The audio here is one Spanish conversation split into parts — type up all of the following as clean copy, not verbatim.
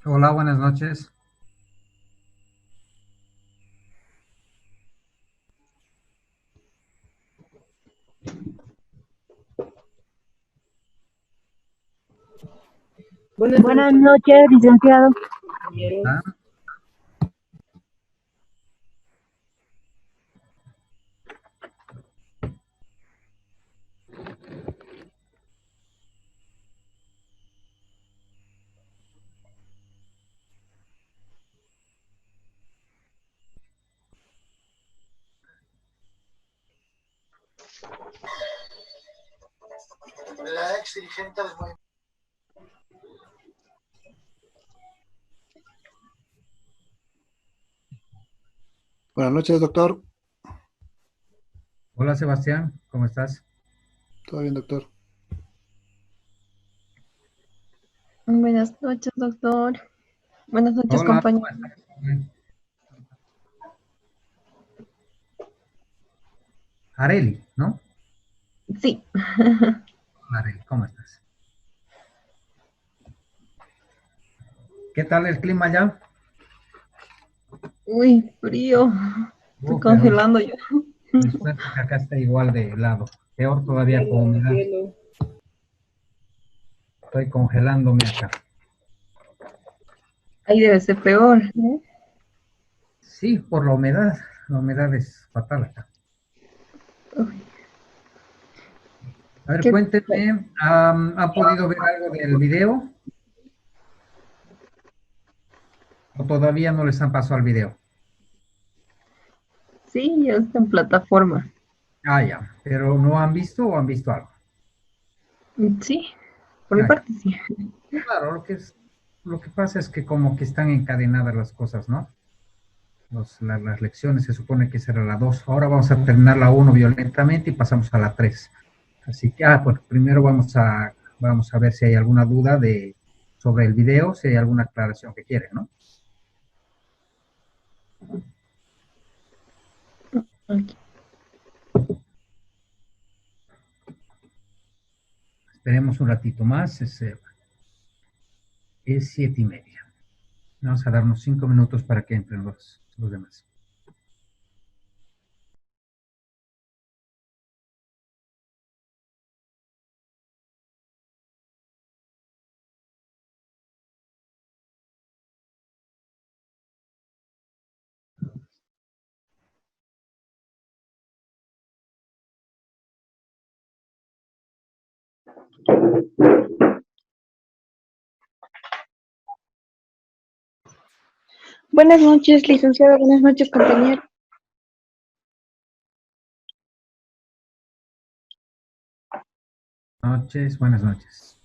Hola, buenas noches. Buenas Buenas noches, noches, licenciado. compañeros. Ah, La ex dirigente del movimiento. Buenas noches, doctor. hola, Sebastián, ¿cómo estás? ¿Todo bien, doctor? Buenas noches, doctor. Buenas noches, Hola, compañero. ¿cómo estás? Areli, ¿no? Sí. Hola, Areli, ¿cómo estás? ¿Qué tal el clima allá? Uy, frío. Estoy Pero congelando ya. me suena que acá está igual de helado. Peor todavía con Hielo, humedad. hielo. Estoy congelándome acá. Ahí debe ser peor, ¿eh? Sí, por la humedad. La humedad es fatal acá. Uy, A ver, qué... cuéntenme, ¿han podido ver algo del video o todavía no les han pasado al video? Sí, ya está en plataforma. Ah, ya, pero ¿no han visto o han visto algo? Sí, por mi Ah, ya. parte sí. Claro, lo que pasa es que como que están encadenadas las cosas, ¿no? Las lecciones se supone que será la 2. Ahora vamos a terminar la uno violentamente y pasamos a la 3. Así que, bueno, primero vamos a ver si hay alguna duda sobre el video, si hay alguna aclaración que quieren, ¿no? Ok. Esperemos un ratito más, es 7:30. Vamos a darnos 5 minutos para que entren los demás. Buenas noches, licenciada. Buenas noches, compañero. Noches, buenas noches.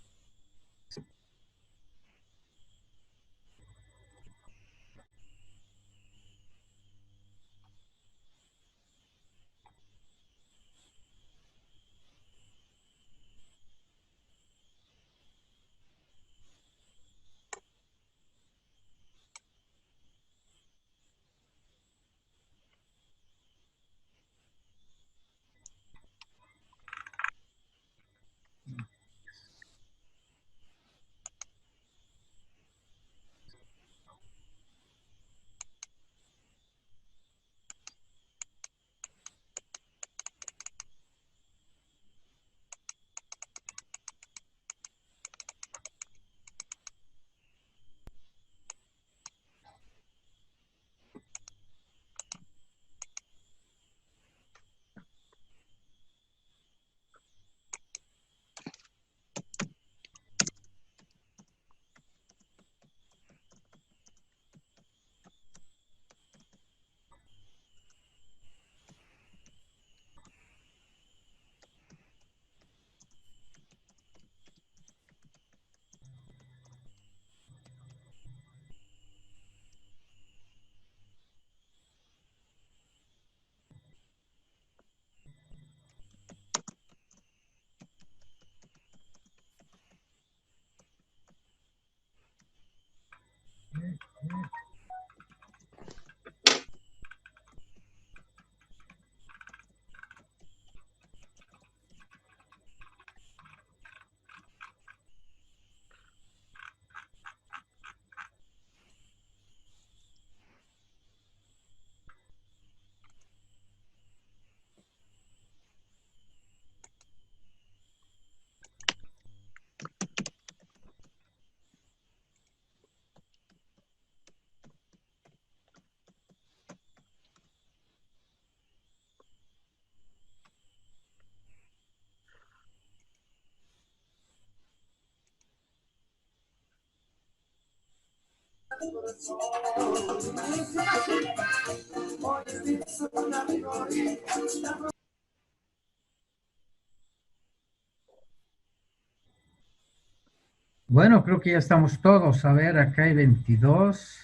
Bueno, creo que ya estamos todos. A ver, acá hay 22.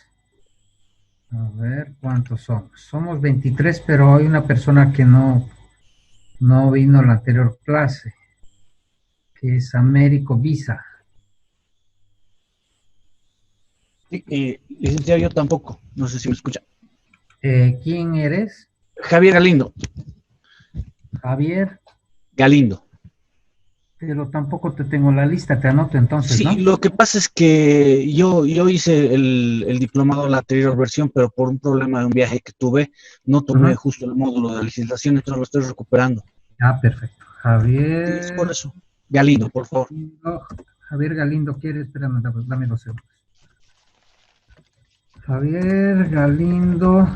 A ver, ¿cuántos somos? Somos 23, pero hay una persona que no vino a la anterior clase, que es Américo Visa. Sí, licenciado, yo tampoco. No sé si me escucha. ¿Quién eres? Javier Galindo. Javier, Galindo. pero tampoco te tengo en la lista, te anoto entonces, Sí, ¿no? lo que pasa es que yo hice el diplomado en la anterior versión, pero por un problema de un viaje que tuve, no tomé Ujú. justo el módulo de legislación, entonces lo estoy recuperando. Ah, perfecto. Sí, es por Javier, eso. Galindo, por favor. Javier Galindo, ¿quieres? Espérame, dame 2 segundos. Javier Galindo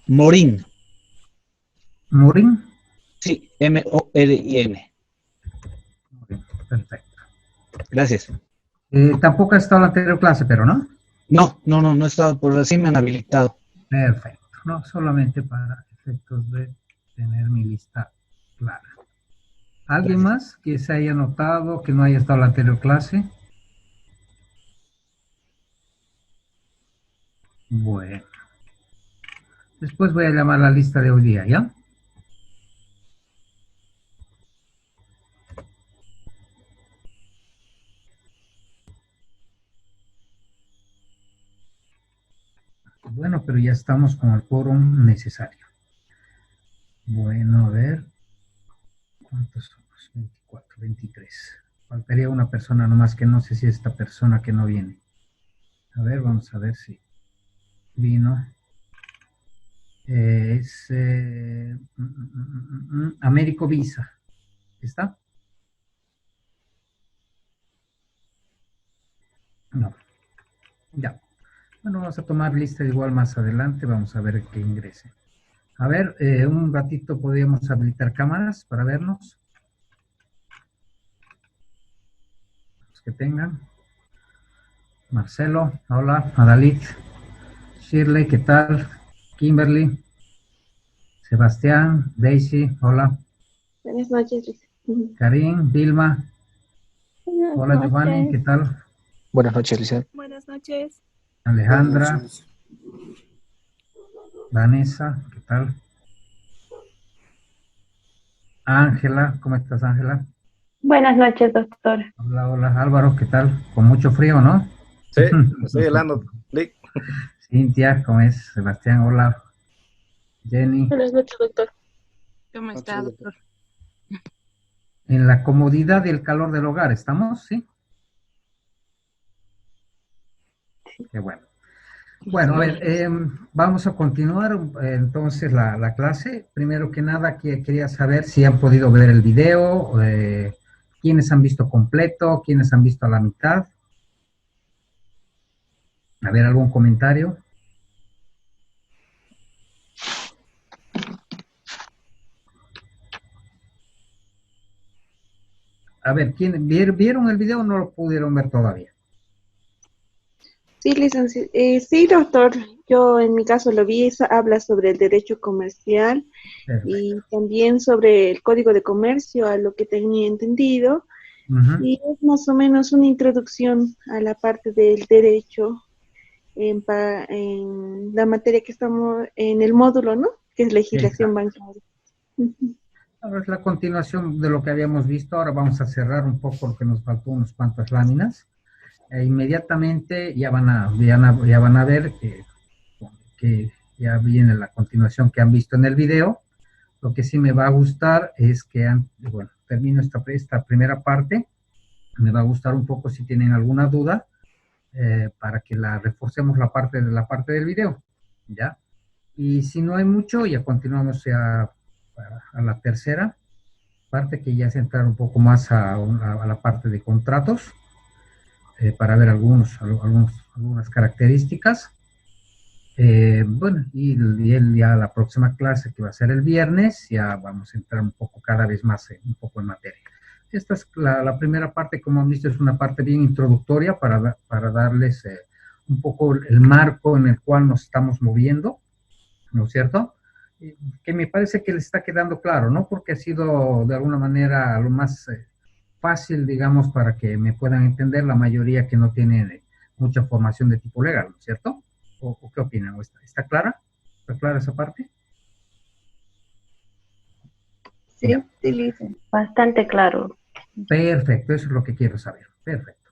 Morín. Morín. Sí, M-O-R-I-N. Morín, perfecto. Gracias. Tampoco ha estado en la anterior clase, pero ¿no? No he estado por así, me han habilitado. Perfecto. No, solamente para efectos de tener mi lista clara. ¿Alguien más que se haya notado que no haya estado en la anterior clase? Bueno. Después voy a llamar la lista de hoy día, ¿ya? Bueno, pero ya estamos con el quórum necesario. Bueno, a ver. ¿Cuántos somos? 24, 23. Faltaría una persona nomás que no sé si es esta persona que no viene. A ver, vamos a ver si vino. Es Américo Visa. ¿Está? No. Ya. Bueno, vamos a tomar lista igual más adelante. Vamos a ver que ingrese. A ver, un ratito podríamos habilitar cámaras para vernos. Los que tengan. Marcelo, hola. Adalit. Shirley, ¿qué tal? Kimberly. Sebastián, Daisy, hola. Buenas noches, licenciado. Karim, Vilma, Buenas hola Giovanni, ¿qué noches. tal? Buenas noches, licenciado. Buenas noches. Alejandra, Buenas noches. Vanessa, ¿qué tal? Ángela, ¿cómo estás, Ángela? Buenas noches, doctor. Hola, hola, Álvaro, ¿qué tal? Con mucho frío, ¿no? Sí, me estoy helando. Lick. Cintia, ¿cómo es? Sebastián, hola. Jenny, Buenas noches, doctor. ¿Cómo está, doctor? en la comodidad y el calor del hogar, ¿estamos? ¿Sí? Qué bueno. Bueno, a ver, vamos a continuar entonces la clase. Primero que nada, quería saber si han podido ver el video, quiénes han visto completo, quiénes han visto a la mitad. A ver, ¿algún comentario? A ver, ¿vieron el video o no lo pudieron ver todavía? Sí, licenciado. Sí, doctor. Yo en mi caso lo vi. Habla sobre el derecho comercial Perfecto. y también sobre el código de comercio, a lo que tenía entendido. Ujú. Y es más o menos una introducción a la parte del derecho en la materia que estamos en el módulo, ¿no? Que es legislación bancaria. Ujú. Ahora es la continuación de lo que habíamos visto. Ahora vamos a cerrar un poco lo que nos faltó, unas cuantas láminas. Inmediatamente ya van a ver que ya viene la continuación que han visto en el video. Lo que sí me va a gustar es que, bueno, termino esta primera parte. Me va a gustar un poco si tienen alguna duda para que la reforcemos la parte del video, ¿ya? Y si no hay mucho, ya continuamos ya a la tercera parte, que ya es entrar un poco más a la parte de contratos, para ver algunas características. Bueno, y ya la próxima clase, que va a ser el viernes, ya vamos a entrar un poco cada vez más un poco en materia. Esta es la primera parte. Como han visto, es una parte bien introductoria para darles un poco el marco en el cual nos estamos moviendo, ¿no es cierto? Que me parece que les está quedando claro, ¿no? Porque ha sido de alguna manera lo más fácil, digamos, para que me puedan entender la mayoría que no tienen mucha formación de tipo legal, ¿no es cierto? ¿O qué opinan? ¿Está clara? ¿Está clara esa parte? Sí, sí, Liz, bastante claro. Perfecto, eso es lo que quiero saber. Perfecto.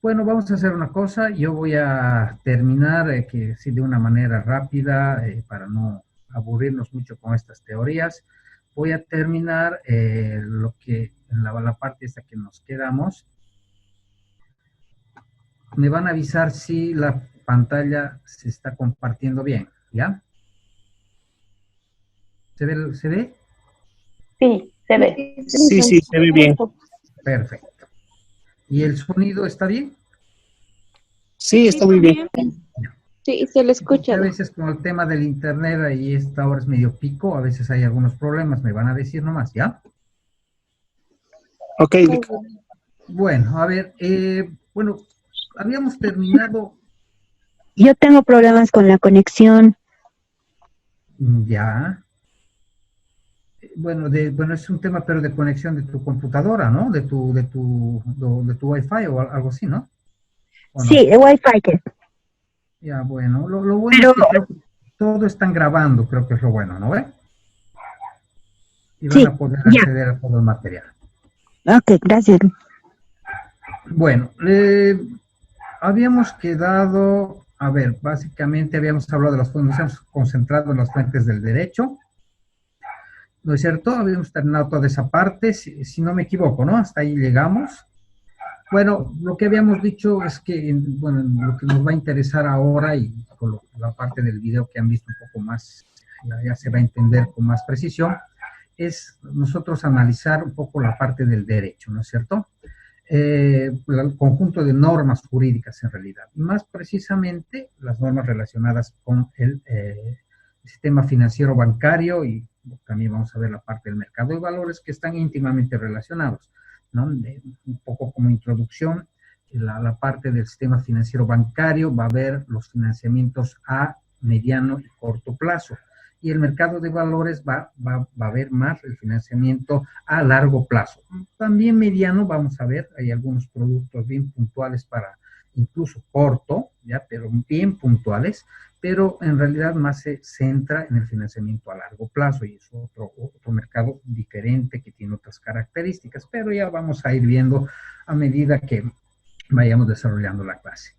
Bueno, vamos a hacer una cosa. Yo voy a terminar, que sí, de una manera rápida, para no aburrirnos mucho con estas teorías. Voy a terminar lo que en la parte esta que nos quedamos. Me van a avisar si la pantalla se está compartiendo bien, ¿ya? ¿Se ve? ¿Se ve? Sí, se ve. Sí, sí, se ve bien. Perfecto. ¿Y el sonido está bien? Sí, está muy bien. Sí, se le escucha. A veces con el tema del internet, ahí esta hora es medio pico, a veces hay algunos problemas, me van a decir nomás, ¿ya? Ok, Bueno, a ver, bueno, habíamos terminado, Yo tengo problemas con la conexión. ya, bueno, bueno, es un tema, pero de conexión de tu computadora, ¿no? De tu Wi-Fi o algo así, ¿no? ¿O no? Sí, el Wi-Fi. Ya, bueno, lo bueno Pero es que creo que todo están grabando, creo que es lo bueno, ¿no ve? Y van sí, a poder ya. acceder a todo el material. Ok, gracias. Bueno, habíamos quedado, a ver, básicamente habíamos hablado de las fuentes, nos hemos concentrado en las fuentes del derecho, ¿no es cierto? Habíamos terminado toda esa parte, si no me equivoco, ¿no? Hasta ahí llegamos. Bueno, lo que habíamos dicho es que, bueno, lo que nos va a interesar ahora y con la parte del video que han visto un poco más, ya se va a entender con más precisión, es nosotros analizar un poco la parte del derecho, ¿no es cierto? El conjunto de normas jurídicas en realidad, y más precisamente las normas relacionadas con el sistema financiero bancario y también vamos a ver la parte del mercado de valores que están íntimamente relacionados, ¿no? Un poco como introducción, la parte del sistema financiero bancario va a ver los financiamientos a mediano y corto plazo, y el mercado de valores va a ver más el financiamiento a largo plazo. También mediano, vamos a ver, hay algunos productos bien puntuales para incluso corto, ya, pero bien puntuales, pero en realidad más se centra en el financiamiento a largo plazo y es otro mercado diferente que tiene otras características, pero ya vamos a ir viendo a medida que vayamos desarrollando la clase.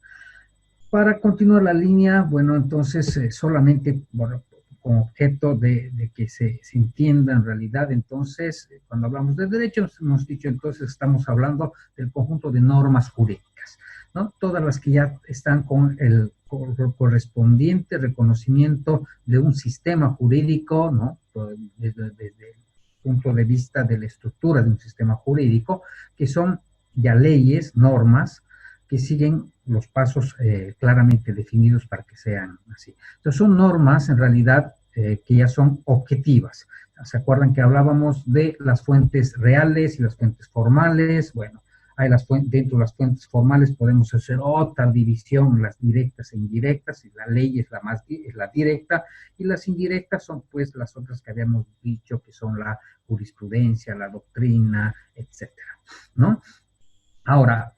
Para continuar la línea, bueno, entonces solamente, bueno, con objeto de que se entienda en realidad, entonces, cuando hablamos de derechos, hemos dicho entonces, estamos hablando del conjunto de normas jurídicas, ¿no? Todas las que ya están con el correspondiente reconocimiento de un sistema jurídico, ¿no? Desde el punto de vista de la estructura de un sistema jurídico, que son ya leyes, normas, que siguen los pasos claramente definidos para que sean así. Entonces son normas en realidad que ya son objetivas. ¿Se acuerdan que hablábamos de las fuentes reales y las fuentes formales? Bueno, hay dentro de las fuentes formales podemos hacer otra división, las directas e indirectas, y la ley es la directa, y las indirectas son pues las otras que habíamos dicho, que son la jurisprudencia, la doctrina, etcétera, ¿no? Ahora,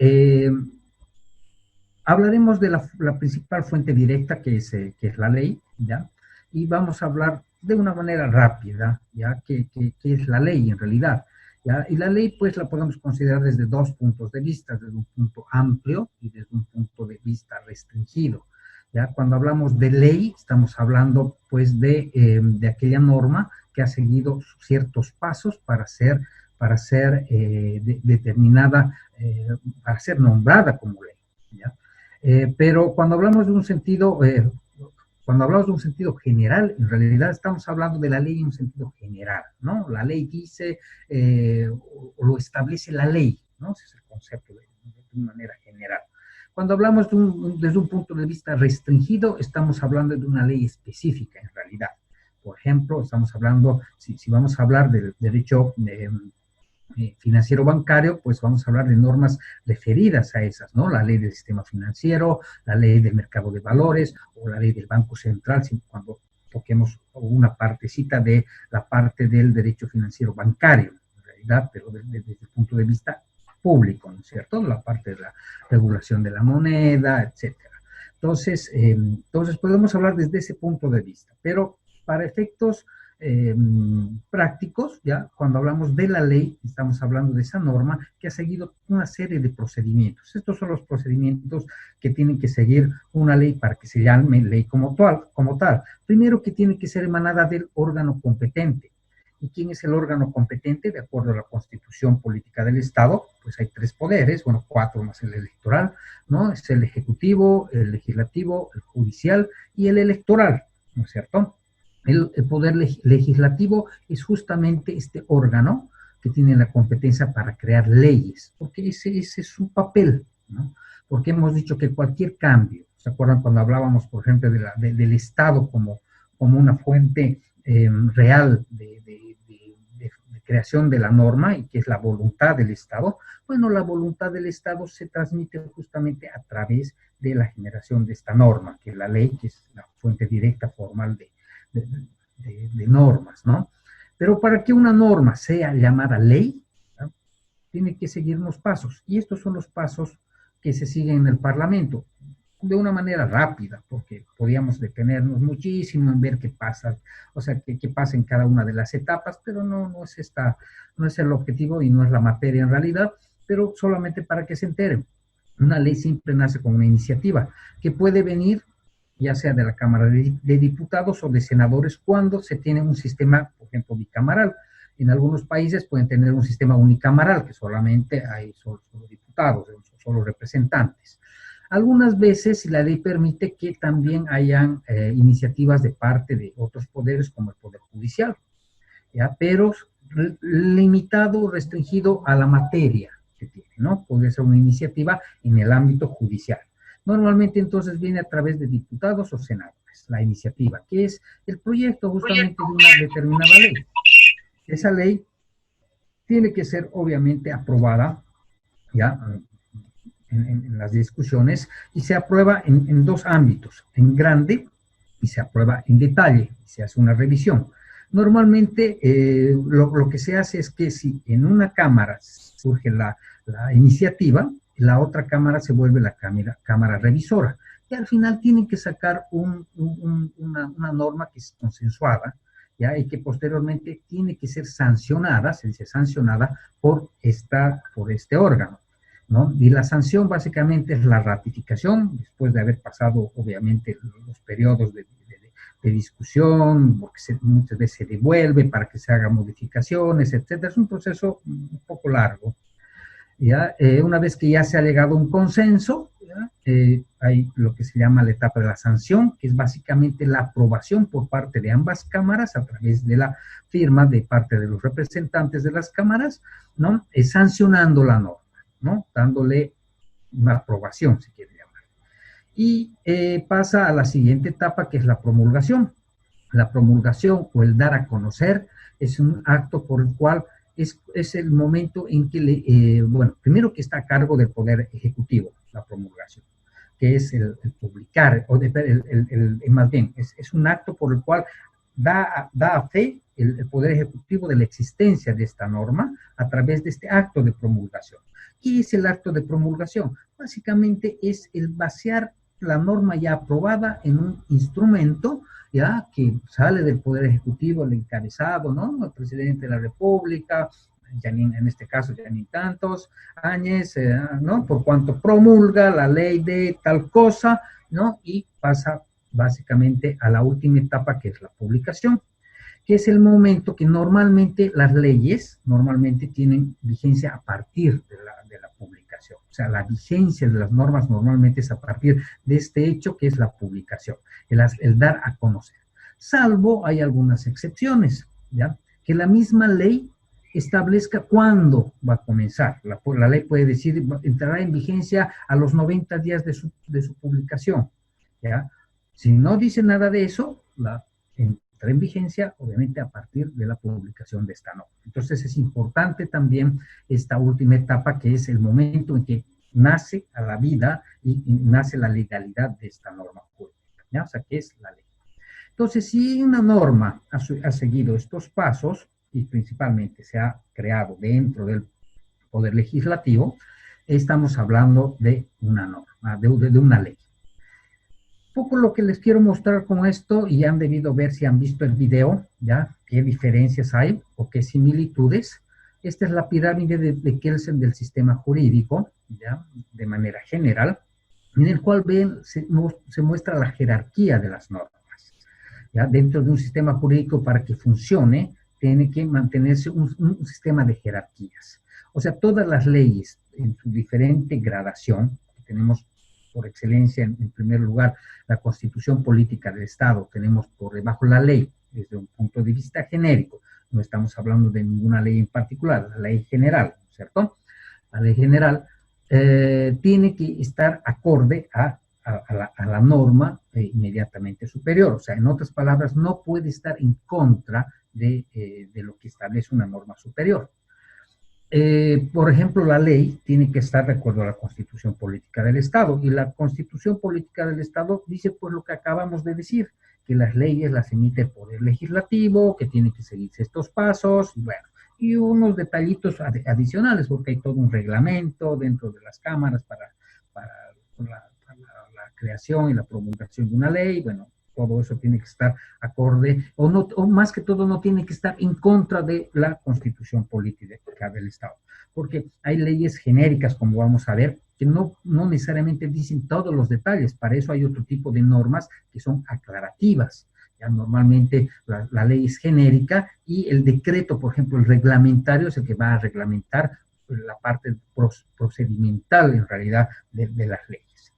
hablaremos de la principal fuente directa, que es la ley, ¿ya? Y vamos a hablar de una manera rápida, ¿ya? ¿Qué es la ley en realidad? ¿Ya? Y la ley, pues, la podemos considerar desde dos puntos de vista, desde un punto amplio y desde un punto de vista restringido, ¿ya? Cuando hablamos de ley, estamos hablando, pues, de aquella norma que ha seguido ciertos pasos para ser determinada, para ser nombrada como ley, ¿ya? Pero cuando hablamos de un sentido general, en realidad estamos hablando de la ley en un sentido general, ¿no? La ley dice, o lo establece la ley, ¿no? Ese es el concepto de una manera general. Cuando hablamos desde un punto de vista restringido, estamos hablando de una ley específica, en realidad. Por ejemplo, estamos hablando, si vamos a hablar del derecho financiero bancario, pues vamos a hablar de normas referidas a esas, ¿no? La ley del sistema financiero, la ley del mercado de valores o la ley del Banco Central, cuando toquemos una partecita de la parte del derecho financiero bancario, en realidad, pero desde el punto de vista público, ¿no es cierto? La parte de la regulación de la moneda, etcétera. Entonces podemos hablar desde ese punto de vista, pero para efectos prácticos, ya cuando hablamos de la ley, estamos hablando de esa norma que ha seguido una serie de procedimientos. Estos son los procedimientos que tienen que seguir una ley para que se llame ley como tal. Primero, que tiene que ser emanada del órgano competente. ¿Y quién es el órgano competente? De acuerdo a la Constitución Política del Estado, pues hay 3 poderes, bueno, 4 más el electoral, ¿no? Es el ejecutivo, el legislativo, el judicial y el electoral, ¿no es cierto? El poder legislativo es justamente este órgano que tiene la competencia para crear leyes, porque ese es su papel, ¿no? Porque hemos dicho que cualquier cambio, ¿se acuerdan cuando hablábamos, por ejemplo, del Estado como una fuente real de creación de la norma y que es la voluntad del Estado? Bueno, la voluntad del Estado se transmite justamente a través de la generación de esta norma, que es la ley, que es la fuente directa formal de normas, ¿no? Pero para que una norma sea llamada ley, ¿no?, tiene que seguir unos pasos, y estos son los pasos que se siguen en el Parlamento, de una manera rápida, porque podíamos detenernos muchísimo en ver qué pasa, o sea, qué pasa en cada una de las etapas, pero no es el objetivo y no es la materia en realidad, pero solamente para que se enteren. Una ley siempre nace con una iniciativa que puede venir ya sea de la Cámara de Diputados o de Senadores, cuando se tiene un sistema, por ejemplo, bicameral. En algunos países pueden tener un sistema unicameral, que solamente hay solo diputados, solo representantes. Algunas veces la ley permite que también hayan iniciativas de parte de otros poderes, como el Poder Judicial, ¿ya? Pero limitado, restringido a la materia que tiene, ¿no? Puede ser una iniciativa en el ámbito judicial. Normalmente entonces viene a través de diputados o senadores, la iniciativa, que es el proyecto justamente de una determinada ley. Esa ley tiene que ser obviamente aprobada ya en las discusiones, y se aprueba en 2 ámbitos, en grande y se aprueba en detalle, se hace una revisión. Normalmente lo que se hace es que si en una cámara surge la iniciativa, la otra cámara se vuelve la cámara revisora, y al final tienen que sacar una norma que es consensuada, ¿ya? Y que posteriormente tiene que ser sancionada, se dice sancionada, por este órgano, ¿no? Y la sanción básicamente es la ratificación, después de haber pasado obviamente los periodos de discusión, porque muchas veces se devuelve para que se hagan modificaciones, etcétera. Es un proceso un poco largo. ¿Ya? Una vez que ya se ha llegado a un consenso, hay lo que se llama la etapa de la sanción, que es básicamente la aprobación por parte de ambas cámaras a través de la firma de parte de los representantes de las cámaras, ¿no? Sancionando la norma, ¿no? Dándole una aprobación, si quiere llamar. Y pasa a la siguiente etapa, que es la promulgación. La promulgación o el dar a conocer es un acto por el cual es el momento en que, bueno, primero que está a cargo del Poder Ejecutivo, la promulgación, que es el publicar, o más bien, es un acto por el cual da a fe el Poder Ejecutivo de la existencia de esta norma a través de este acto de promulgación. ¿Qué es el acto de promulgación? Básicamente es el vaciar la norma ya aprobada en un instrumento, ya que sale del Poder Ejecutivo, el encabezado, ¿no? El presidente de la República, en este caso ya ni tantos, Áñez, ¿no? Por cuanto promulga la ley de tal cosa, ¿no? Y pasa básicamente a la última etapa, que es la publicación, que es el momento que normalmente las leyes tienen vigencia a partir de la publicación. O sea, la vigencia de las normas normalmente es a partir de este hecho, que es la publicación, el dar a conocer. Salvo hay algunas excepciones, ¿ya? Que la misma ley establezca cuándo va a comenzar. La ley puede decir, entrará en vigencia a los 90 días de su publicación, ¿ya? Si no dice nada de eso, entra en vigencia, obviamente, a partir de la publicación de esta norma. Entonces, es importante también esta última etapa, que es el momento en que nace a la vida y nace la legalidad de esta norma jurídica, ¿ya? O sea, que es la ley. Entonces, si una norma ha seguido estos pasos, y principalmente se ha creado dentro del Poder Legislativo, estamos hablando de una norma, de una ley. Poco lo que les quiero mostrar con esto, y han debido ver si han visto el video, ¿ya? Qué diferencias hay o qué similitudes. Esta es la pirámide de Kelsen del sistema jurídico, ¿ya? De manera general, en el cual se muestra la jerarquía de las normas, ¿ya? Dentro de un sistema jurídico, para que funcione, tiene que mantenerse un sistema de jerarquías. O sea, todas las leyes en su diferente gradación, tenemos por excelencia, en primer lugar, la Constitución Política del Estado, tenemos por debajo la ley, desde un punto de vista genérico, no estamos hablando de ninguna ley en particular, la ley general, ¿cierto? La ley general tiene que estar acorde a la norma inmediatamente superior, o sea, en otras palabras, no puede estar en contra de lo que establece una norma superior. Por ejemplo, la ley tiene que estar de acuerdo a la Constitución Política del Estado, y la Constitución Política del Estado dice pues lo que acabamos de decir, que las leyes las emite el Poder Legislativo, que tiene que seguirse estos pasos, y bueno, y unos detallitos adicionales, porque hay todo un reglamento dentro de las cámaras para la creación y la promulgación de una ley. Bueno, todo eso tiene que estar acorde, o más que todo no tiene que estar en contra de la Constitución Política del Estado, porque hay leyes genéricas, como vamos a ver, que no necesariamente dicen todos los detalles. Para eso hay otro tipo de normas que son aclarativas. Ya normalmente la ley es genérica, y el decreto, por ejemplo, el reglamentario, es el que va a reglamentar la parte procedimental, en realidad, de las leyes.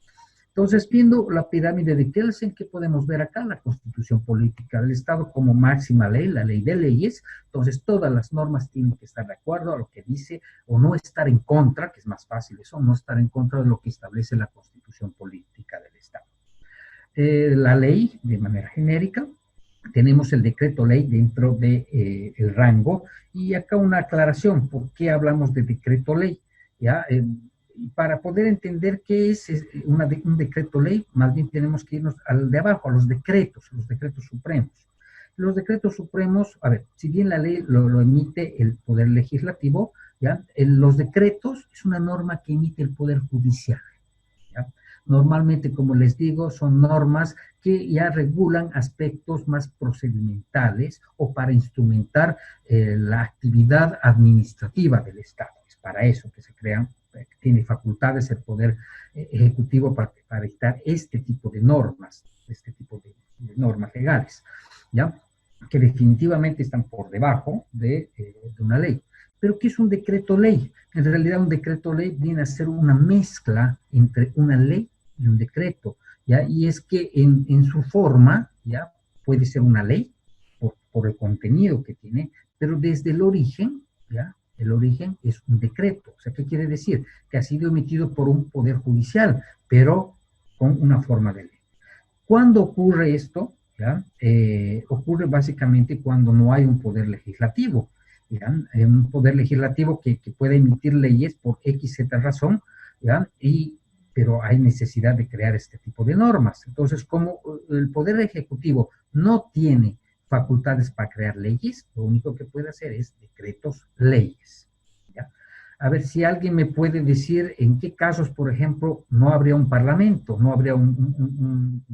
Entonces, viendo la pirámide de Kelsen, ¿qué podemos ver acá? La Constitución Política del Estado como máxima ley, la ley de leyes. Entonces, todas las normas tienen que estar de acuerdo a lo que dice, o no estar en contra, que es más fácil eso, no estar en contra de lo que establece la Constitución Política del Estado. La ley, de manera genérica, tenemos el decreto ley dentro de el rango, y acá una aclaración, ¿por qué hablamos de decreto ley? ¿Ya? Para poder entender qué es un decreto ley, más bien tenemos que irnos al de abajo, a los decretos supremos. Los decretos supremos, a ver, si bien la ley lo emite el Poder Legislativo, ¿ya? Los decretos es una norma que emite el Poder Judicial, ¿ya? Normalmente, como les digo, son normas que ya regulan aspectos más procedimentales o para instrumentar la actividad administrativa del Estado. Es para eso que se crean, tiene facultades el Poder Ejecutivo para dictar este tipo de normas legales, ¿ya? Que definitivamente están por debajo de una ley. ¿Pero qué es un decreto ley? En realidad, un decreto ley viene a ser una mezcla entre una ley y un decreto, ¿ya? Y es que en su forma, ¿ya? Puede ser una ley por el contenido que tiene, pero desde el origen, ¿ya? El origen es un decreto. O sea, ¿qué quiere decir? Que ha sido emitido por un poder judicial, pero con una forma de ley. ¿Cuándo ocurre esto? ¿Ya? Ocurre básicamente cuando no hay un poder legislativo. ¿Ya? Un poder legislativo que puede emitir leyes por X, Z razón, ¿ya? Pero hay necesidad de crear este tipo de normas. Entonces, como el poder ejecutivo no tiene facultades para crear leyes, lo único que puede hacer es decretos leyes, ¿ya? A ver si alguien me puede decir en qué casos, por ejemplo, no habría un parlamento, no habría un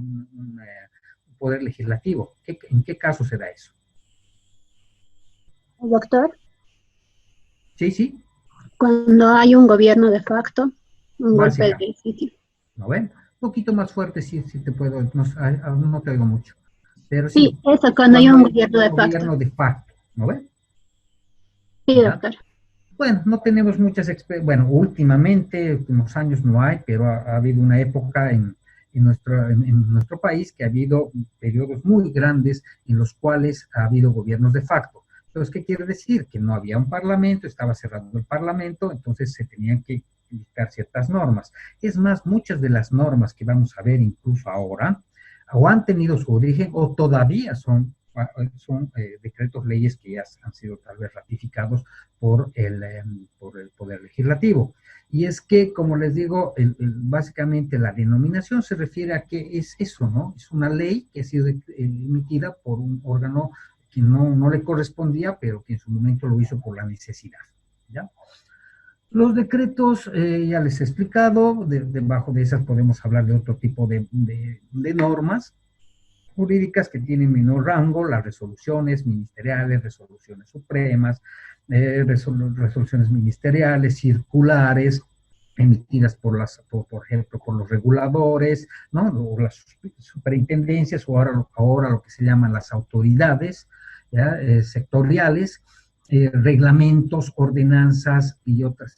poder legislativo. ¿En qué caso se da eso? Doctor, Sí. cuando hay un gobierno de facto, un golpe de sitio. ¿No ven? Un poquito más fuerte, si te puedo, no te oigo mucho. Pero Sí, eso, cuando hay un gobierno de facto. Gobierno de facto, ¿no ven? Sí, ¿Ya? doctor. Bueno, no tenemos muchas experiencias. Bueno, últimamente, últimos años no hay, pero ha habido una época en nuestro país que ha habido periodos muy grandes en los cuales ha habido gobiernos de facto. Entonces, ¿qué quiere decir? Que no había un parlamento, estaba cerrado el parlamento, entonces se tenían que dictar ciertas normas. Es más, muchas de las normas que vamos a ver incluso ahora, o han tenido su origen o todavía son son decretos leyes que ya han sido tal vez ratificados por el Poder Legislativo. Y es que, como les digo, básicamente la denominación se refiere a que es eso, ¿no? Es una ley que ha sido emitida por un órgano que no le correspondía, pero que en su momento lo hizo por la necesidad, ¿ya? Los decretos, ya les he explicado, debajo de esas podemos hablar de otro tipo de normas jurídicas que tienen menor rango, las resoluciones ministeriales, resoluciones supremas, resoluciones ministeriales, circulares, emitidas por ejemplo, por los reguladores, ¿no? O las superintendencias, o ahora lo que se llaman las autoridades, ¿ya? Sectoriales, reglamentos, ordenanzas y otras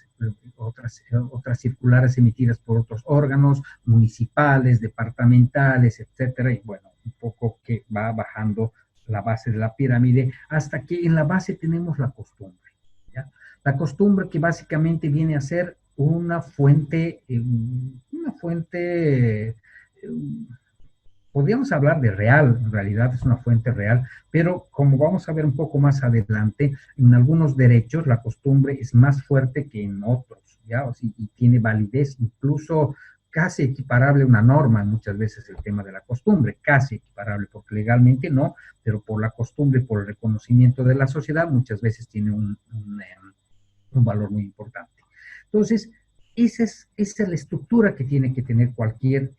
circulares emitidas por otros órganos municipales, departamentales, etcétera, y bueno, un poco que va bajando la base de la pirámide hasta que en la base tenemos la costumbre, ¿ya? La costumbre que básicamente viene a ser una fuente, podríamos hablar de real, en realidad es una fuente real, pero como vamos a ver un poco más adelante, en algunos derechos la costumbre es más fuerte que en otros, ¿ya? O sea, y tiene validez incluso casi equiparable a una norma, muchas veces el tema de la costumbre, casi equiparable, porque legalmente no, pero por la costumbre, por el reconocimiento de la sociedad, muchas veces tiene un valor muy importante. Entonces, esa es la estructura que tiene que tener cualquier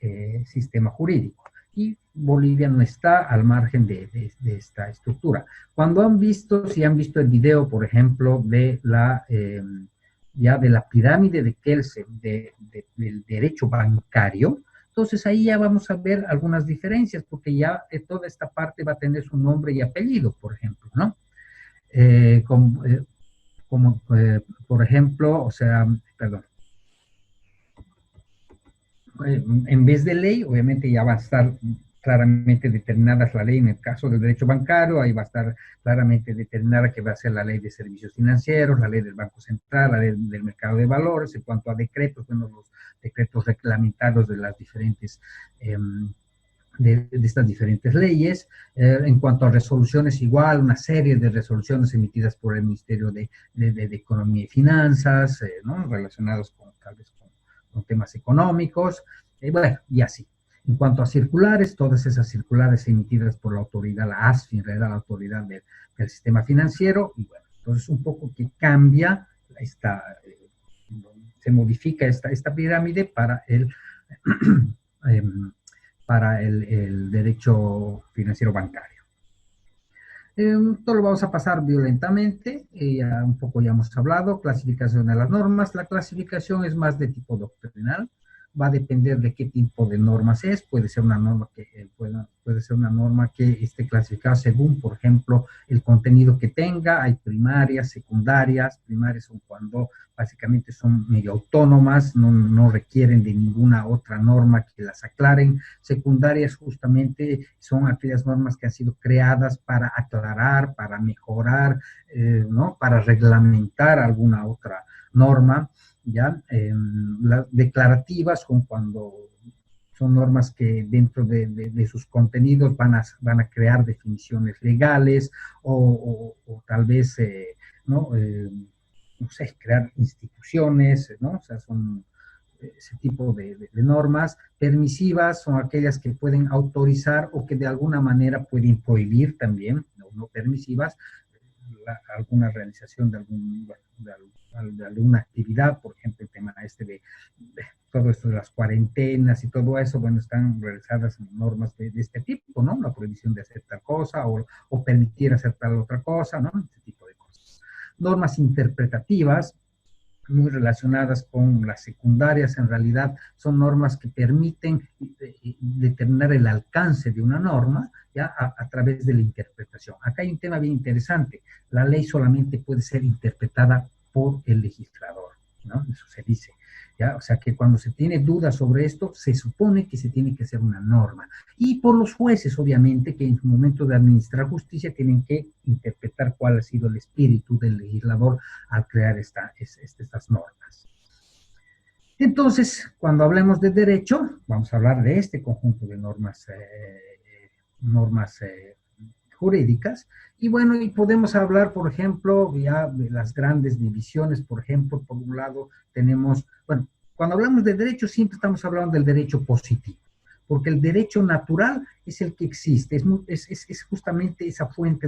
sistema jurídico. Y Bolivia no está al margen de esta estructura. Si han visto el video, por ejemplo, de la pirámide de Kelsen, del derecho bancario, entonces ahí ya vamos a ver algunas diferencias, porque ya toda esta parte va a tener su nombre y apellido, por ejemplo, ¿no? Por ejemplo, en vez de ley, obviamente ya va a estar claramente determinadas la ley. En el caso del derecho bancario, ahí va a estar claramente determinada que va a ser la ley de servicios financieros, la ley del Banco Central, la ley del mercado de valores. En cuanto a decretos, bueno, los decretos reglamentarios de las diferentes de estas diferentes leyes. En cuanto a resoluciones, igual, una serie de resoluciones emitidas por el Ministerio de Economía y Finanzas, ¿no? Relacionados tal vez con temas económicos, bueno, y así. En cuanto a circulares, todas esas circulares emitidas por la autoridad, la ASFI, en realidad la autoridad del sistema financiero, y bueno, entonces un poco que cambia, se modifica esta pirámide para el derecho financiero bancario. Todo lo vamos a pasar violentamente, ya un poco ya hemos hablado, clasificación de las normas. La clasificación es más de tipo doctrinal, va a depender de qué tipo de normas es. Puede ser una norma que esté clasificada según, por ejemplo, el contenido que tenga. Hay primarias, secundarias. Primarias son cuando básicamente son medio autónomas, no requieren de ninguna otra norma que las aclaren. Secundarias justamente son aquellas normas que han sido creadas para aclarar, para mejorar, ¿no? Para reglamentar alguna otra norma. ¿Ya? Las declarativas son normas que dentro de sus contenidos van a crear definiciones legales o tal vez, no sé, crear instituciones, ¿no? O sea, son ese tipo de normas. Permisivas son aquellas que pueden autorizar o que de alguna manera pueden prohibir también, no permisivas, alguna realización de alguna actividad. Por ejemplo, el tema de todo esto de las cuarentenas y todo eso, bueno, están realizadas en normas de este tipo, ¿no? La prohibición de hacer tal cosa o permitir hacer tal otra cosa, ¿no? Este tipo de cosas. Normas interpretativas, muy relacionadas con las secundarias, en realidad son normas que permiten determinar el alcance de una norma, ya a través de la interpretación. Acá hay un tema bien interesante. La ley solamente puede ser interpretada por el legislador, ¿no? Eso se dice, ¿ya? O sea que cuando se tiene dudas sobre esto, se supone que se tiene que hacer una norma. Y por los jueces, obviamente, que en su momento de administrar justicia tienen que interpretar cuál ha sido el espíritu del legislador al crear estas normas. Entonces, cuando hablemos de derecho, vamos a hablar de este conjunto de normas jurídicas. Y bueno, y podemos hablar, por ejemplo, ya de las grandes divisiones. Por ejemplo, por un lado tenemos, bueno, cuando hablamos de derecho siempre estamos hablando del derecho positivo, porque el derecho natural es el que existe, es justamente esa fuente,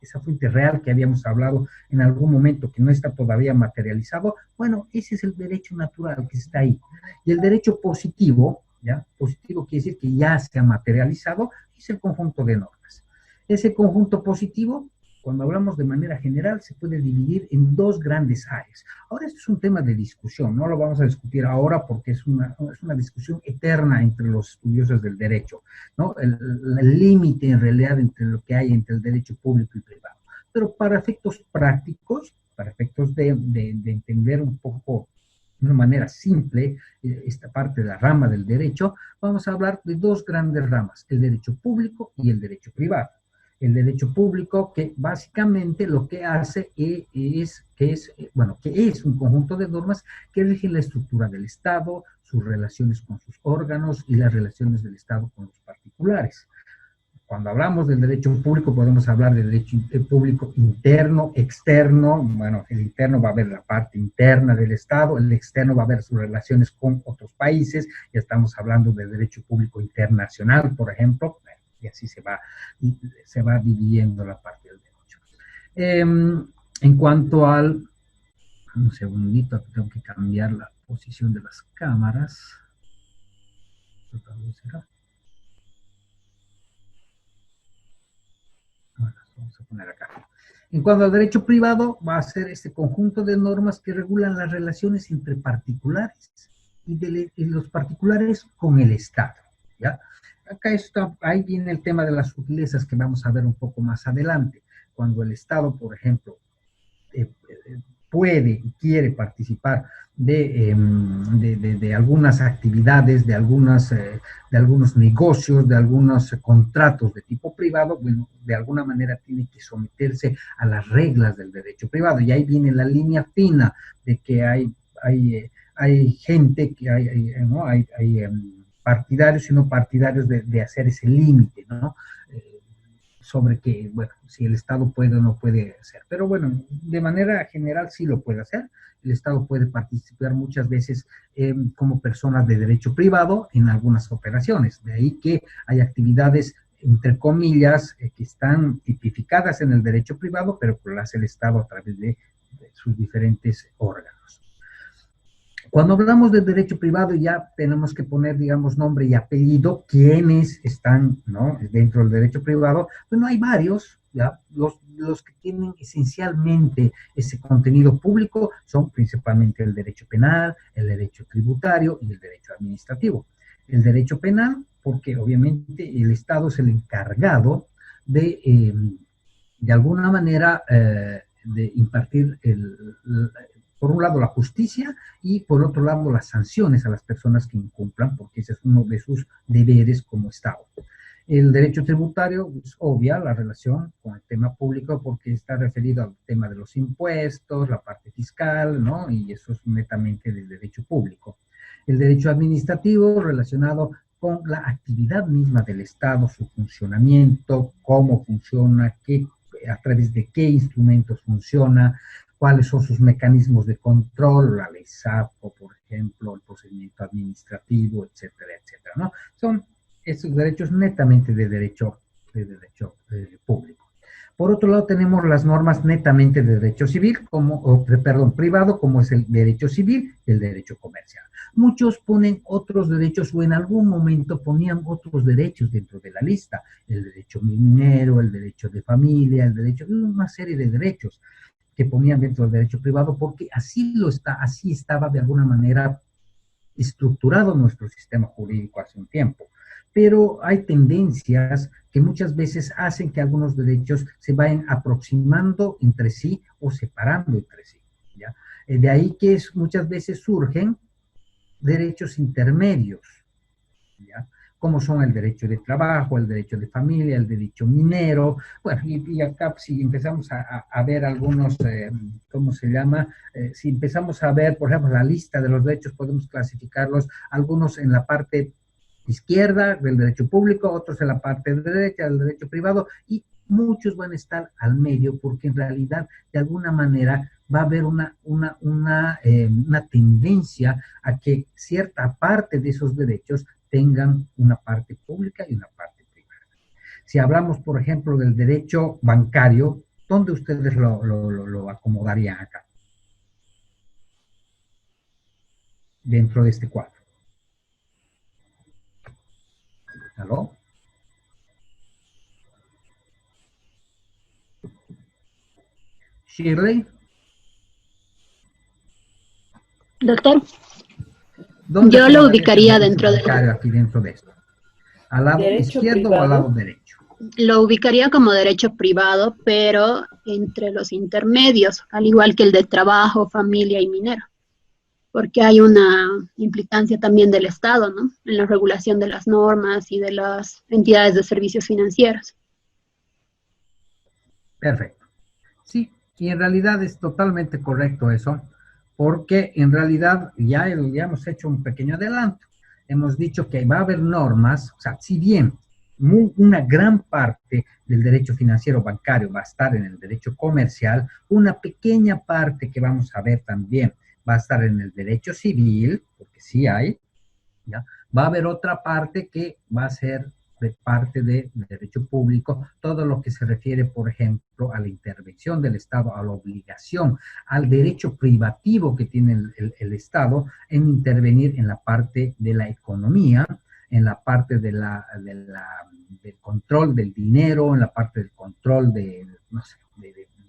esa fuente real que habíamos hablado en algún momento, que no está todavía materializado. Bueno, ese es el derecho natural que está ahí. Y el derecho positivo, ¿ya? Positivo quiere decir que ya se ha materializado, es el conjunto de normas. Ese conjunto positivo, cuando hablamos de manera general, se puede dividir en dos grandes áreas. Ahora, esto es un tema de discusión, no lo vamos a discutir ahora porque es una discusión eterna entre los estudiosos del derecho, ¿no? El límite en realidad entre lo que hay entre el derecho público y privado. Pero para efectos prácticos, para efectos de entender un poco de una manera simple esta parte de la rama del derecho, vamos a hablar de dos grandes ramas, el derecho público y el derecho privado. El derecho público, que básicamente lo que hace es un conjunto de normas que rigen la estructura del Estado, sus relaciones con sus órganos y las relaciones del Estado con los particulares. Cuando hablamos del derecho público podemos hablar de derecho público interno, externo. Bueno, el interno va a ver la parte interna del Estado, el externo va a ver sus relaciones con otros países. Ya estamos hablando del derecho público internacional, por ejemplo. Y así se va dividiendo la parte del derecho. En cuanto al... Un segundito, tengo que cambiar la posición de las cámaras. Bueno, vamos a poner acá. En cuanto al derecho privado, va a ser este conjunto de normas que regulan las relaciones entre particulares y los particulares con el Estado, ¿ya? Acá ahí viene el tema de las sutilezas que vamos a ver un poco más adelante. Cuando el Estado, por ejemplo, puede y quiere participar de algunas actividades, de algunos negocios, de algunos contratos de tipo privado, bueno, de alguna manera tiene que someterse a las reglas del derecho privado. Y ahí viene la línea fina de que hay gente, que hay partidarios y no partidarios de hacer ese límite, ¿no? Sobre que, bueno, si el Estado puede o no puede hacer. Pero bueno, de manera general sí lo puede hacer. El Estado puede participar muchas veces como persona de derecho privado en algunas operaciones. De ahí que hay actividades, entre comillas, que están tipificadas en el derecho privado, pero que lo hace el Estado a través de sus diferentes órganos. Cuando hablamos de derecho privado ya tenemos que poner, digamos, nombre y apellido, quiénes están, ¿no?, dentro del derecho privado. Bueno, hay varios, ¿ya? Los que tienen esencialmente ese contenido público son principalmente el derecho penal, el derecho tributario y el derecho administrativo. El derecho penal, porque obviamente el Estado es el encargado de alguna manera, de impartir por un lado la justicia y por otro lado las sanciones a las personas que incumplan, porque ese es uno de sus deberes como Estado. El derecho tributario es obvia la relación con el tema público porque está referido al tema de los impuestos, la parte fiscal, ¿no? Y eso es netamente del derecho público. El derecho administrativo relacionado con la actividad misma del Estado, su funcionamiento, cómo funciona, a través de qué instrumentos funciona, cuáles son sus mecanismos de control, la ley SAPO, por ejemplo, el procedimiento administrativo, etcétera, etcétera, ¿no? Son estos derechos netamente de derecho público. Por otro lado, tenemos las normas netamente de derecho civil, privado, como es el derecho civil y el derecho comercial. Muchos ponen otros derechos o en algún momento ponían otros derechos dentro de la lista, el derecho minero, el derecho de familia, una serie de derechos que ponían dentro del derecho privado, porque así estaba de alguna manera estructurado nuestro sistema jurídico hace un tiempo. Pero hay tendencias que muchas veces hacen que algunos derechos se vayan aproximando entre sí o separando entre sí, ¿ya? De ahí que muchas veces surgen derechos intermedios, ¿ya?, como son el derecho de trabajo, el derecho de familia, el derecho minero. Bueno, y acá si empezamos a ver algunos, ¿cómo se llama? Si empezamos a ver, por ejemplo, la lista de los derechos, podemos clasificarlos, algunos en la parte izquierda del derecho público, otros en la parte derecha del derecho privado, y muchos van a estar al medio, porque en realidad, de alguna manera, va a haber una tendencia a que cierta parte de esos derechos tengan una parte pública y una parte privada. Si hablamos, por ejemplo, del derecho bancario, ¿dónde ustedes lo acomodarían acá? Dentro de este cuadro. ¿Aló? Shirley. Doctor, ¿Dónde yo lo acomodarías ubicaría el derecho dentro de... bancario aquí dentro de esto? ¿Al lado ¿Derecho izquierdo o privado? al lado derecho? Lo ubicaría como derecho privado, pero entre los intermedios, al igual que el de trabajo, familia y minero, porque hay una implicancia también del Estado, ¿no? En la regulación de las normas y de las entidades de servicios financieros. Perfecto. Sí, y en realidad es totalmente correcto eso, porque en realidad ya hemos hecho un pequeño adelanto. Hemos dicho que va a haber normas, o sea, si bien una gran parte del derecho financiero bancario va a estar en el derecho comercial, una pequeña parte que vamos a ver también va a estar en el derecho civil, porque sí hay, ¿ya? Va a haber otra parte que va a ser de parte del derecho público, todo lo que se refiere, por ejemplo, a la intervención del Estado, a la obligación, al derecho privativo que tiene el Estado en intervenir en la parte de la economía, en la parte del control del dinero, en la parte del control no sé,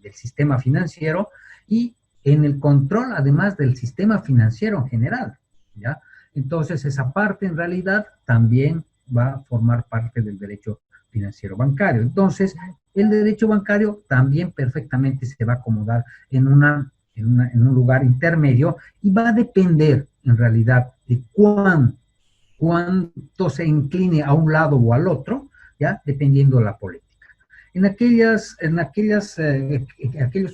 del sistema financiero y en el control, además, del sistema financiero en general, ¿ya? Entonces, esa parte en realidad también va a formar parte del derecho financiero bancario. Entonces, el derecho bancario también perfectamente se va a acomodar en un lugar intermedio y va a depender en realidad de cuánto se incline a un lado o al otro, ¿ya? Dependiendo de la política. En aquellos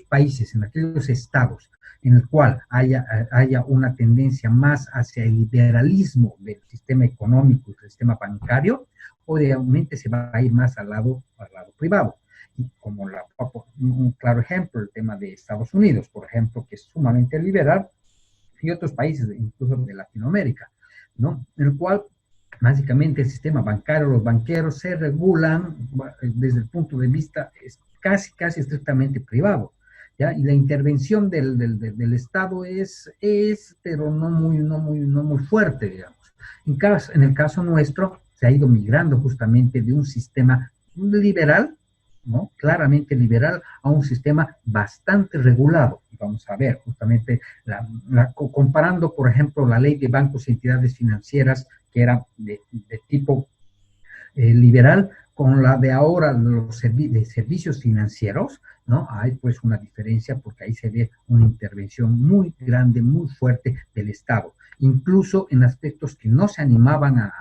países, en aquellos estados en el cual haya una tendencia más hacia el liberalismo del sistema económico y del sistema bancario, obviamente se va a ir más al lado privado. Y como un claro ejemplo, el tema de Estados Unidos, por ejemplo, que es sumamente liberal, y otros países, incluso de Latinoamérica, ¿no? En el cual básicamente el sistema bancario, los banqueros se regulan desde el punto de vista casi estrictamente privado, ¿ya? Y la intervención del Estado es, pero no muy fuerte, digamos. En el caso nuestro, se ha ido migrando justamente de un sistema liberal, ¿no? Claramente liberal, a un sistema bastante regulado. Y vamos a ver justamente, comparando, por ejemplo, la ley de bancos y entidades financieras, que era de tipo liberal, con la de ahora, de servicios financieros, ¿no? Hay pues una diferencia porque ahí se ve una intervención muy grande, muy fuerte del Estado, incluso en aspectos que no se animaban a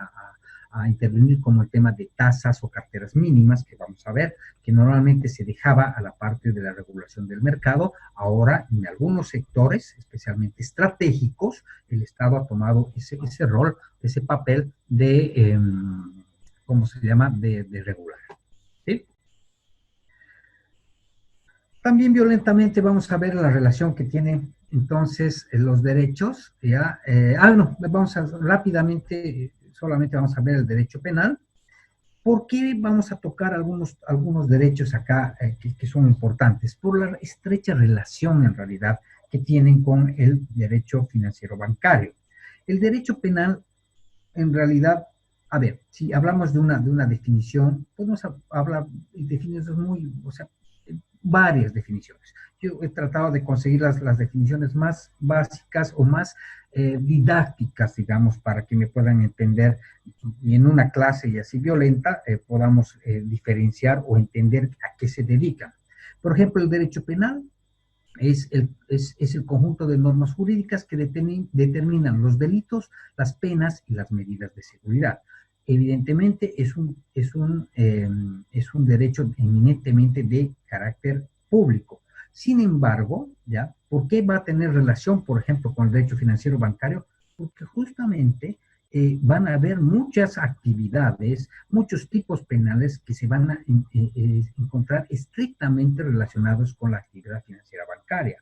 intervenir, como el tema de tasas o carteras mínimas, que vamos a ver, que normalmente se dejaba a la parte de la regulación del mercado. Ahora, en algunos sectores, especialmente estratégicos, el Estado ha tomado ese rol, ese papel de, ¿cómo se llama?, de regular. ¿Sí? También violentamente vamos a ver la relación que tienen entonces los derechos, ¿ya? No, vamos a rápidamente, solamente vamos a ver el derecho penal. ¿Por qué vamos a tocar algunos derechos acá que son importantes? Por la estrecha relación en realidad que tienen con el derecho financiero bancario. El derecho penal, en realidad, a ver, si hablamos de una definición, podemos hablar de definiciones varias definiciones. Yo he tratado de conseguir las definiciones más básicas o más didácticas, digamos, para que me puedan entender y en una clase y así violenta podamos diferenciar o entender a qué se dedican. Por ejemplo, el derecho penal es el conjunto de normas jurídicas que determinan los delitos, las penas y las medidas de seguridad. Evidentemente es un derecho eminentemente de carácter público. Sin embargo, ¿ya? ¿Por qué va a tener relación, por ejemplo, con el derecho financiero bancario? Porque justamente van a haber muchas actividades, muchos tipos penales que se van a encontrar estrictamente relacionados con la actividad financiera bancaria.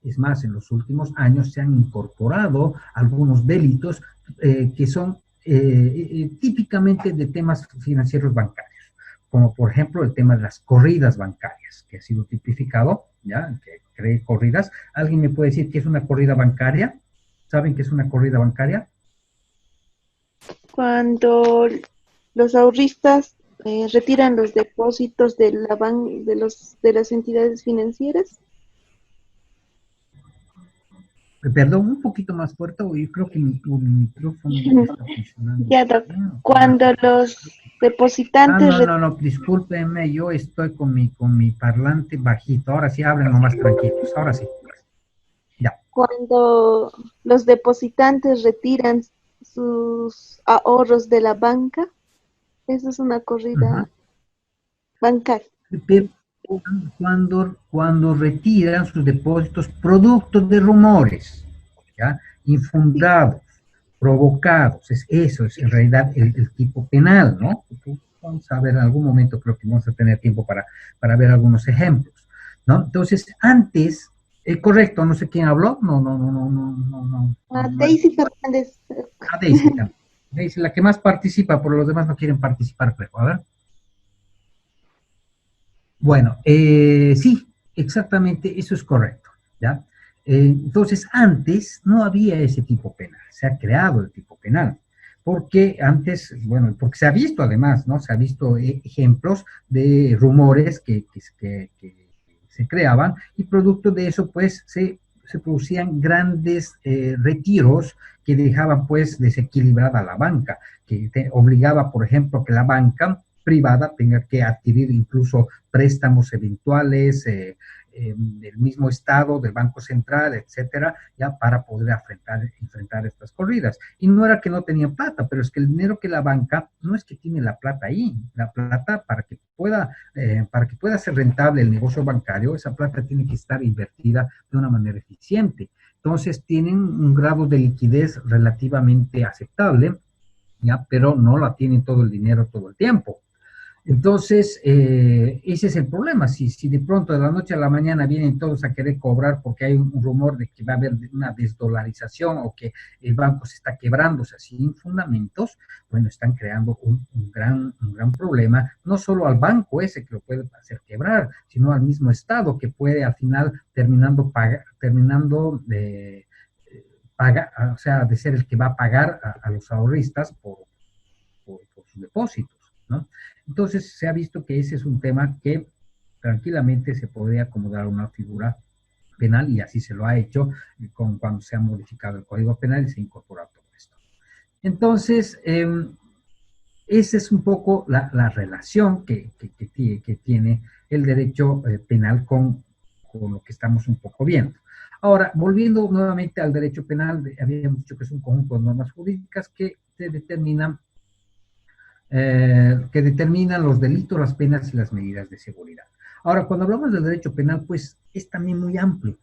Es más, en los últimos años se han incorporado algunos delitos que son típicamente de temas financieros bancarios, como por ejemplo el tema de las corridas bancarias, que ha sido tipificado, ¿ya? Que cree corridas. ¿Alguien me puede decir qué es una corrida bancaria? ¿Saben qué es una corrida bancaria? Cuando los ahorristas retiran los depósitos de de las entidades financieras. Perdón, un poquito más fuerte, yo creo que mi micrófono no está funcionando. Ya, doctor. Cuando los depositantes... No, discúlpenme, yo estoy con mi parlante bajito. Ahora sí, hablen más tranquilos, ahora sí. Ya. Cuando los depositantes retiran sus ahorros de la banca, eso es una corrida bancaria. Pero cuando retiran sus depósitos productos de rumores, ¿ya? Infundados, provocados, eso es en realidad el tipo penal, ¿no? Vamos a ver en algún momento, creo que vamos a tener tiempo para ver algunos ejemplos, ¿no? Entonces, antes, correcto, no sé quién habló, no. Daisy Fernández. Daisy también. Daisy, la que más participa, por los demás no quieren participar, creo. A ver. Bueno, sí, exactamente, eso es correcto, ¿ya? Entonces, antes no había ese tipo penal, se ha creado el tipo penal, porque antes, bueno, porque se ha visto además, ¿no? Se ha visto ejemplos de rumores que se creaban y producto de eso, pues, se producían grandes retiros que dejaban, pues, desequilibrada la banca, que obligaba, por ejemplo, que la banca privada tenga que adquirir incluso préstamos eventuales del mismo Estado, del Banco Central, etcétera, ya para poder enfrentar estas corridas. Y no era que no tenían plata, pero es que el dinero que la banca no es que tiene la plata ahí. La plata para que pueda ser rentable el negocio bancario, esa plata tiene que estar invertida de una manera eficiente. Entonces tienen un grado de liquidez relativamente aceptable, ya, pero no la tienen todo el dinero todo el tiempo. Entonces, ese es el problema. Si de pronto de la noche a la mañana vienen todos a querer cobrar porque hay un rumor de que va a haber una desdolarización o que el banco se está quebrándose sin fundamentos, bueno, están creando un gran problema, no solo al banco ese que lo puede hacer quebrar, sino al mismo Estado que puede al final terminando de ser el que va a pagar a los ahorristas por sus depósitos, ¿no? Entonces se ha visto que ese es un tema que tranquilamente se podría acomodar a una figura penal y así se lo ha hecho cuando se ha modificado el Código Penal y se incorpora todo esto. Entonces, esa es un poco la relación que tiene el derecho penal con lo que estamos un poco viendo. Ahora, volviendo nuevamente al derecho penal, habíamos dicho que es un conjunto de normas jurídicas que determinan los delitos, las penas y las medidas de seguridad. Ahora, cuando hablamos del derecho penal, pues es también muy amplio,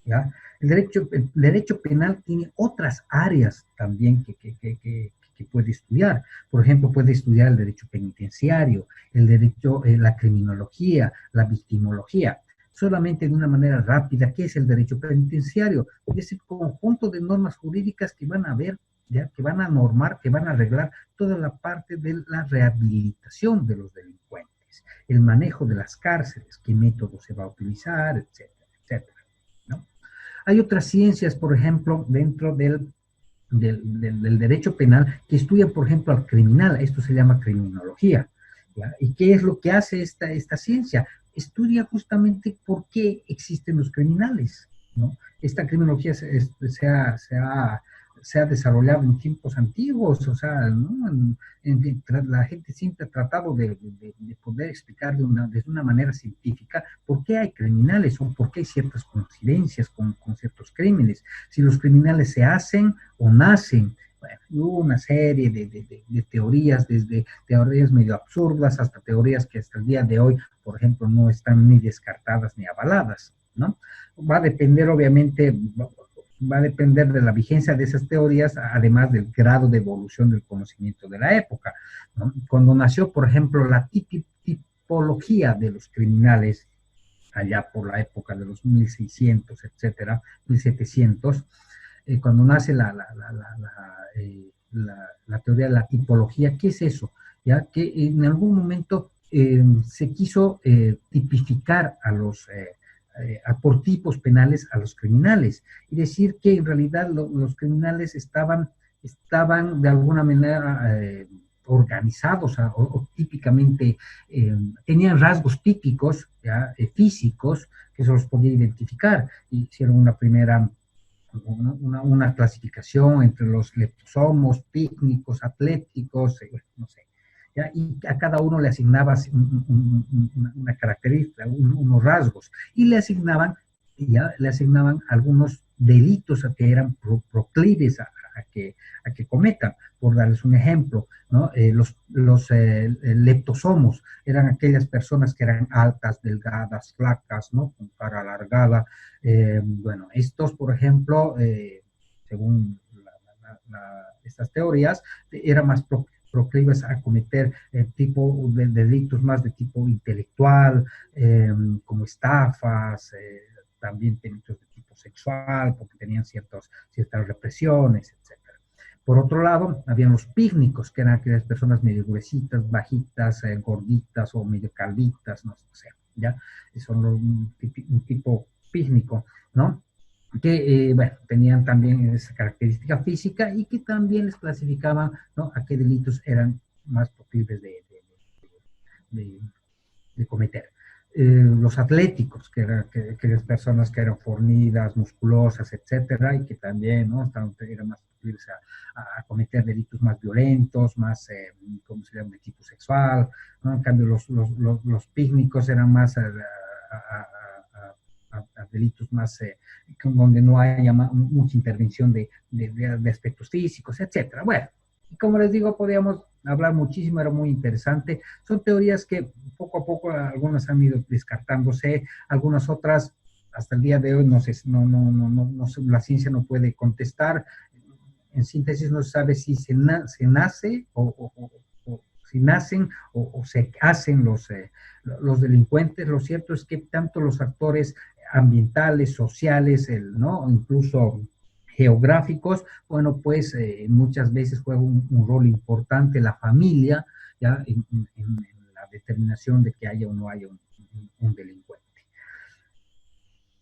¿ya? El derecho penal tiene otras áreas también que puede estudiar. Por ejemplo, puede estudiar el derecho penitenciario, el derecho, la criminología, la victimología. Solamente de una manera rápida, ¿qué es el derecho penitenciario? Es el conjunto de normas jurídicas que van a ver, ¿ya? Que van a normar, que van a arreglar toda la parte de la rehabilitación de los delincuentes, el manejo de las cárceles, qué método se va a utilizar, etcétera, etcétera, ¿no? Hay otras ciencias, por ejemplo, dentro del derecho penal que estudian, por ejemplo, al criminal. Esto se llama criminología, ¿ya? ¿Y qué es lo que hace esta ciencia? Estudia justamente por qué existen los criminales, ¿no? Esta criminología se ha desarrollado en tiempos antiguos, o sea, ¿no? La gente siempre ha tratado de poder explicar de una manera científica por qué hay criminales o por qué hay ciertas coincidencias con ciertos crímenes, si los criminales se hacen o nacen. Bueno, hubo una serie de teorías, desde teorías medio absurdas hasta teorías que hasta el día de hoy, por ejemplo, no están ni descartadas ni avaladas, ¿no? Va a depender, obviamente, va a depender de la vigencia de esas teorías, además del grado de evolución del conocimiento de la época, ¿no? Cuando nació, por ejemplo, la tipología de los criminales, allá por la época de los 1600, etcétera, 1700, cuando nace la teoría de la tipología, ¿qué es eso? Ya que en algún momento se quiso tipificar a los por tipos penales a los criminales, y decir que en realidad los criminales estaban de alguna manera organizados o típicamente tenían rasgos típicos, ¿ya? Físicos, que se los podía identificar. Hicieron una clasificación entre los leptosomos, pícnicos, atléticos, no sé. ¿Ya? Y a cada uno le asignaba una característica, unos rasgos, y le asignaban algunos delitos que eran proclives a que cometan. Por darles un ejemplo, ¿no? Los leptosomos eran aquellas personas que eran altas, delgadas, flacas, ¿no? Con cara alargada. Bueno, estos, por ejemplo, según estas teorías, eran más proclives a cometer tipo de delitos más de tipo intelectual, como estafas, también delitos de tipo sexual, porque tenían ciertas represiones, etc. Por otro lado, habían los pícnicos, que eran aquellas personas medio gruesitas, bajitas, gorditas o medio calvitas, no sé, ¿ya? Son un tipo pícnico, ¿no? Que, bueno, tenían también esa característica física y que también les clasificaban, ¿no? A qué delitos eran más proclives de cometer. Los atléticos, que eran aquellas personas que eran fornidas, musculosas, etcétera, y que también, ¿no? Eran más proclives a cometer delitos más violentos, más, ¿cómo se llama?, de tipo sexual, ¿no? En cambio, los pícnicos eran más a delitos más donde no haya mucha intervención de aspectos físicos, etcétera. Bueno, y como les digo, podíamos hablar muchísimo, era muy interesante. Son teorías que poco a poco algunas han ido descartándose, algunas otras hasta el día de hoy no la ciencia no puede contestar. En síntesis, no se sabe si se nace o si nacen o se hacen los delincuentes. Lo cierto es que tanto los factores ambientales, sociales, ¿no? Incluso geográficos, bueno, pues muchas veces juega un rol importante la familia, ¿ya? En la determinación de que haya o no haya un delincuente.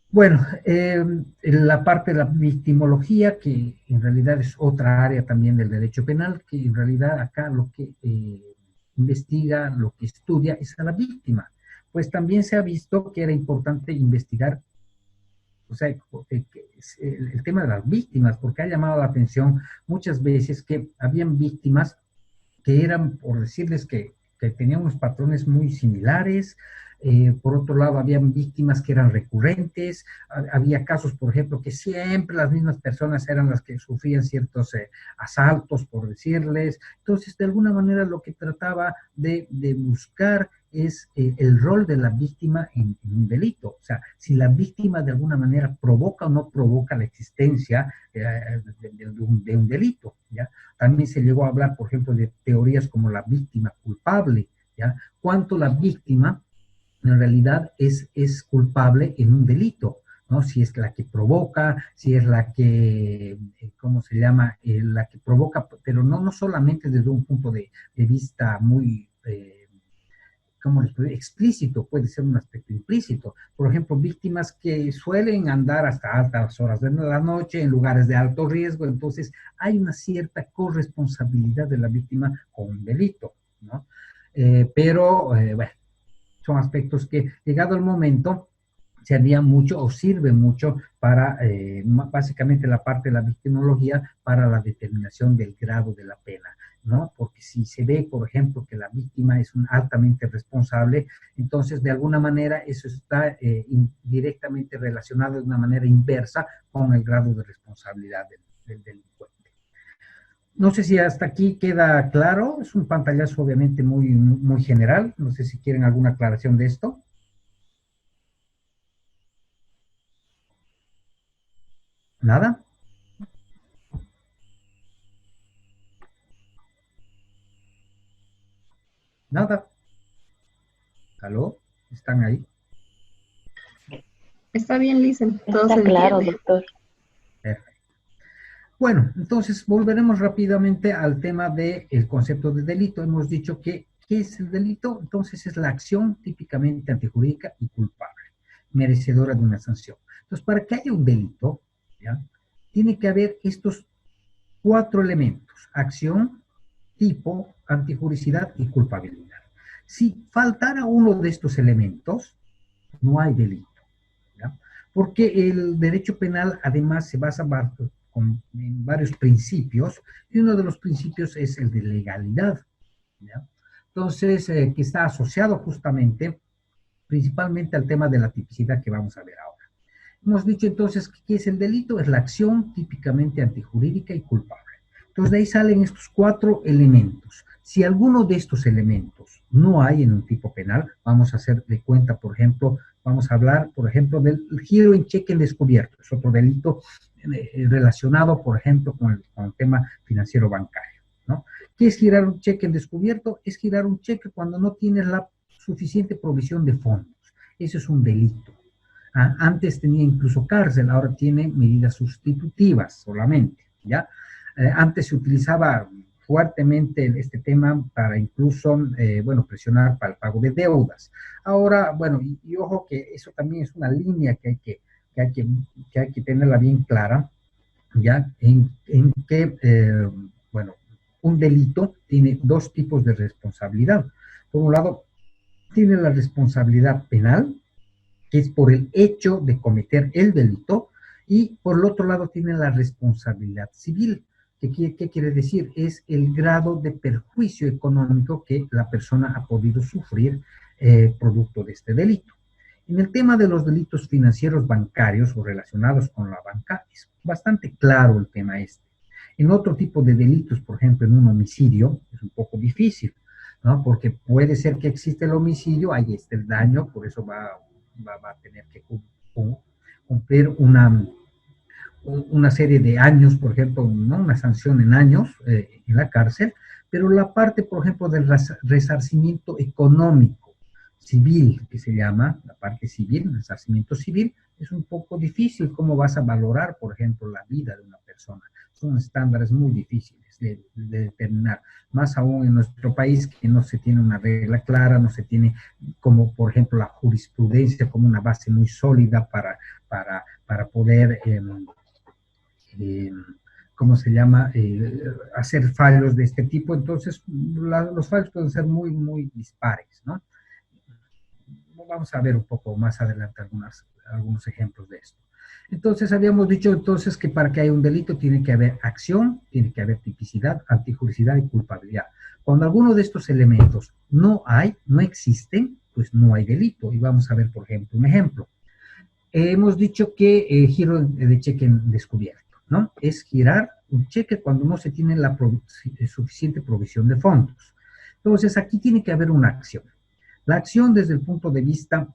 Bueno, en la parte de la victimología, que en realidad es otra área también del derecho penal, que en realidad acá lo que investiga, lo que estudia es a la víctima. Pues también se ha visto que era importante investigar, o sea, el tema de las víctimas, porque ha llamado la atención muchas veces que habían víctimas que eran, por decirles que tenían unos patrones muy similares. Por otro lado, habían víctimas que eran recurrentes, había casos, por ejemplo, que siempre las mismas personas eran las que sufrían ciertos asaltos, por decirles. Entonces, de alguna manera, lo que trataba de buscar es el rol de la víctima en un delito. O sea, si la víctima de alguna manera provoca o no provoca la existencia de un delito, ¿ya? También se llegó a hablar, por ejemplo, de teorías como la víctima culpable, ¿ya? Cuánto la víctima en realidad es culpable en un delito, ¿no? Si es la que provoca, si es la que, ¿cómo se llama? La que provoca, pero no solamente desde un punto de vista muy, ¿cómo les puedo decir? Explícito, puede ser un aspecto implícito. Por ejemplo, víctimas que suelen andar hasta altas horas de la noche en lugares de alto riesgo, entonces hay una cierta corresponsabilidad de la víctima con un delito, ¿no? Pero, bueno, son aspectos que, llegado el momento, servía mucho o sirve mucho para, básicamente, la parte de la victimología para la determinación del grado de la pena, ¿no? Porque si se ve, por ejemplo, que la víctima es altamente responsable, entonces, de alguna manera, eso está directamente relacionado de una manera inversa con el grado de responsabilidad del delincuente. No sé si hasta aquí queda claro, es un pantallazo obviamente muy general, no sé si quieren alguna aclaración de esto. ¿Nada? Nada. ¿Aló? ¿Están ahí? Está bien, Lisen. Todo Está se claro, entiende. doctor. Perfecto. Bueno, entonces volveremos rápidamente al tema del concepto de delito. Hemos dicho que, ¿qué es el delito? Entonces es la acción típicamente antijurídica y culpable, merecedora de una sanción. Entonces, para que haya un delito, ¿ya?, tiene que haber estos 4 elementos: acción, tipo, antijuricidad y culpabilidad. Si faltara uno de estos elementos, no hay delito, ¿ya? Porque el derecho penal además se basa en varios principios, y uno de los principios es el de legalidad, ¿ya? Entonces, que está asociado justamente, principalmente al tema de la tipicidad que vamos a ver ahora. Hemos dicho entonces que ¿qué es el delito? Es la acción típicamente antijurídica y culpable. Entonces de ahí salen estos 4 elementos. Si alguno de estos elementos no hay en un tipo penal, vamos a hacer de cuenta, por ejemplo, vamos a hablar, por ejemplo, del giro en cheque en descubierto. Es otro delito relacionado, por ejemplo, con el tema financiero bancario, ¿no? ¿Qué es girar un cheque en descubierto? Es girar un cheque cuando no tienes la suficiente provisión de fondos. Eso es un delito. Antes tenía incluso cárcel, ahora tiene medidas sustitutivas solamente, ¿ya? Antes se utilizaba fuertemente este tema para incluso, bueno, presionar para el pago de deudas. Ahora, bueno, y ojo que eso también es una línea que hay que tenerla bien clara, ¿ya? En que, bueno, un delito tiene 2 tipos de responsabilidad. Por un lado, tiene la responsabilidad penal, que es por el hecho de cometer el delito, y por el otro lado tiene la responsabilidad civil. ¿Qué quiere decir? Es el grado de perjuicio económico que la persona ha podido sufrir producto de este delito. En el tema de los delitos financieros bancarios o relacionados con la banca, es bastante claro el tema este. En otro tipo de delitos, por ejemplo, en un homicidio, es un poco difícil, ¿no? Porque puede ser que existe el homicidio, ahí está el daño, por eso va a tener que cumplir una serie de años, por ejemplo, ¿no?, una sanción en años en la cárcel, pero la parte, por ejemplo, del resarcimiento económico civil, que se llama la parte civil, el resarcimiento civil, es un poco difícil. ¿Cómo vas a valorar, por ejemplo, la vida de una persona? Son estándares muy difíciles de determinar, más aún en nuestro país, que no se tiene una regla clara, no se tiene, como por ejemplo la jurisprudencia, como una base muy sólida para poder, ¿cómo se llama?, hacer fallos de este tipo. Entonces, los fallos pueden ser muy, muy dispares, ¿no? Vamos a ver un poco más adelante algunos ejemplos de esto. Entonces, habíamos dicho entonces que para que haya un delito tiene que haber acción, tiene que haber tipicidad, antijuricidad y culpabilidad. Cuando alguno de estos elementos no existen, pues no hay delito. Y vamos a ver, por ejemplo, un ejemplo. Hemos dicho que giro de cheque en descubierto, ¿no? Es girar un cheque cuando no se tiene la suficiente provisión de fondos. Entonces, aquí tiene que haber una acción. La acción desde el punto de vista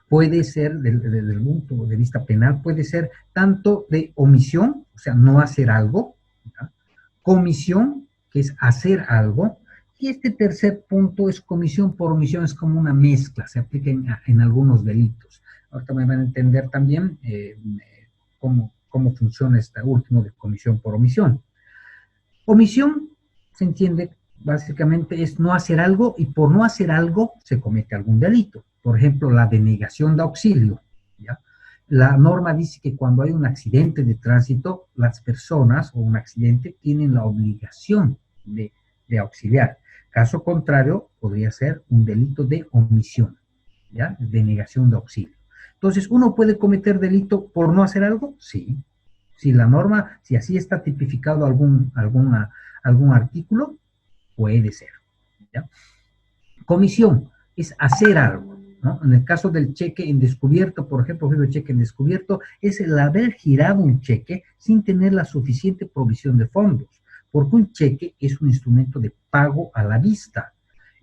puede ser, desde el punto de vista penal, puede ser tanto de omisión, o sea, no hacer algo, ¿ya?, comisión, que es hacer algo, y este tercer punto es comisión por omisión, es como una mezcla, se aplica en algunos delitos. Ahorita me van a entender también cómo funciona este último de comisión por omisión. Omisión se entiende básicamente es no hacer algo, y por no hacer algo se comete algún delito. Por ejemplo, la denegación de auxilio, ¿ya? La norma dice que cuando hay un accidente de tránsito, las personas o un accidente tienen la obligación de auxiliar. Caso contrario, podría ser un delito de omisión, ¿ya? Denegación de auxilio. Entonces, ¿uno puede cometer delito por no hacer algo? Sí. Si la norma, si así está tipificado algún artículo, puede ser, ¿ya? Comisión es hacer algo, ¿no? En el caso del cheque en descubierto, por ejemplo, el cheque en descubierto es el haber girado un cheque sin tener la suficiente provisión de fondos, porque un cheque es un instrumento de pago a la vista.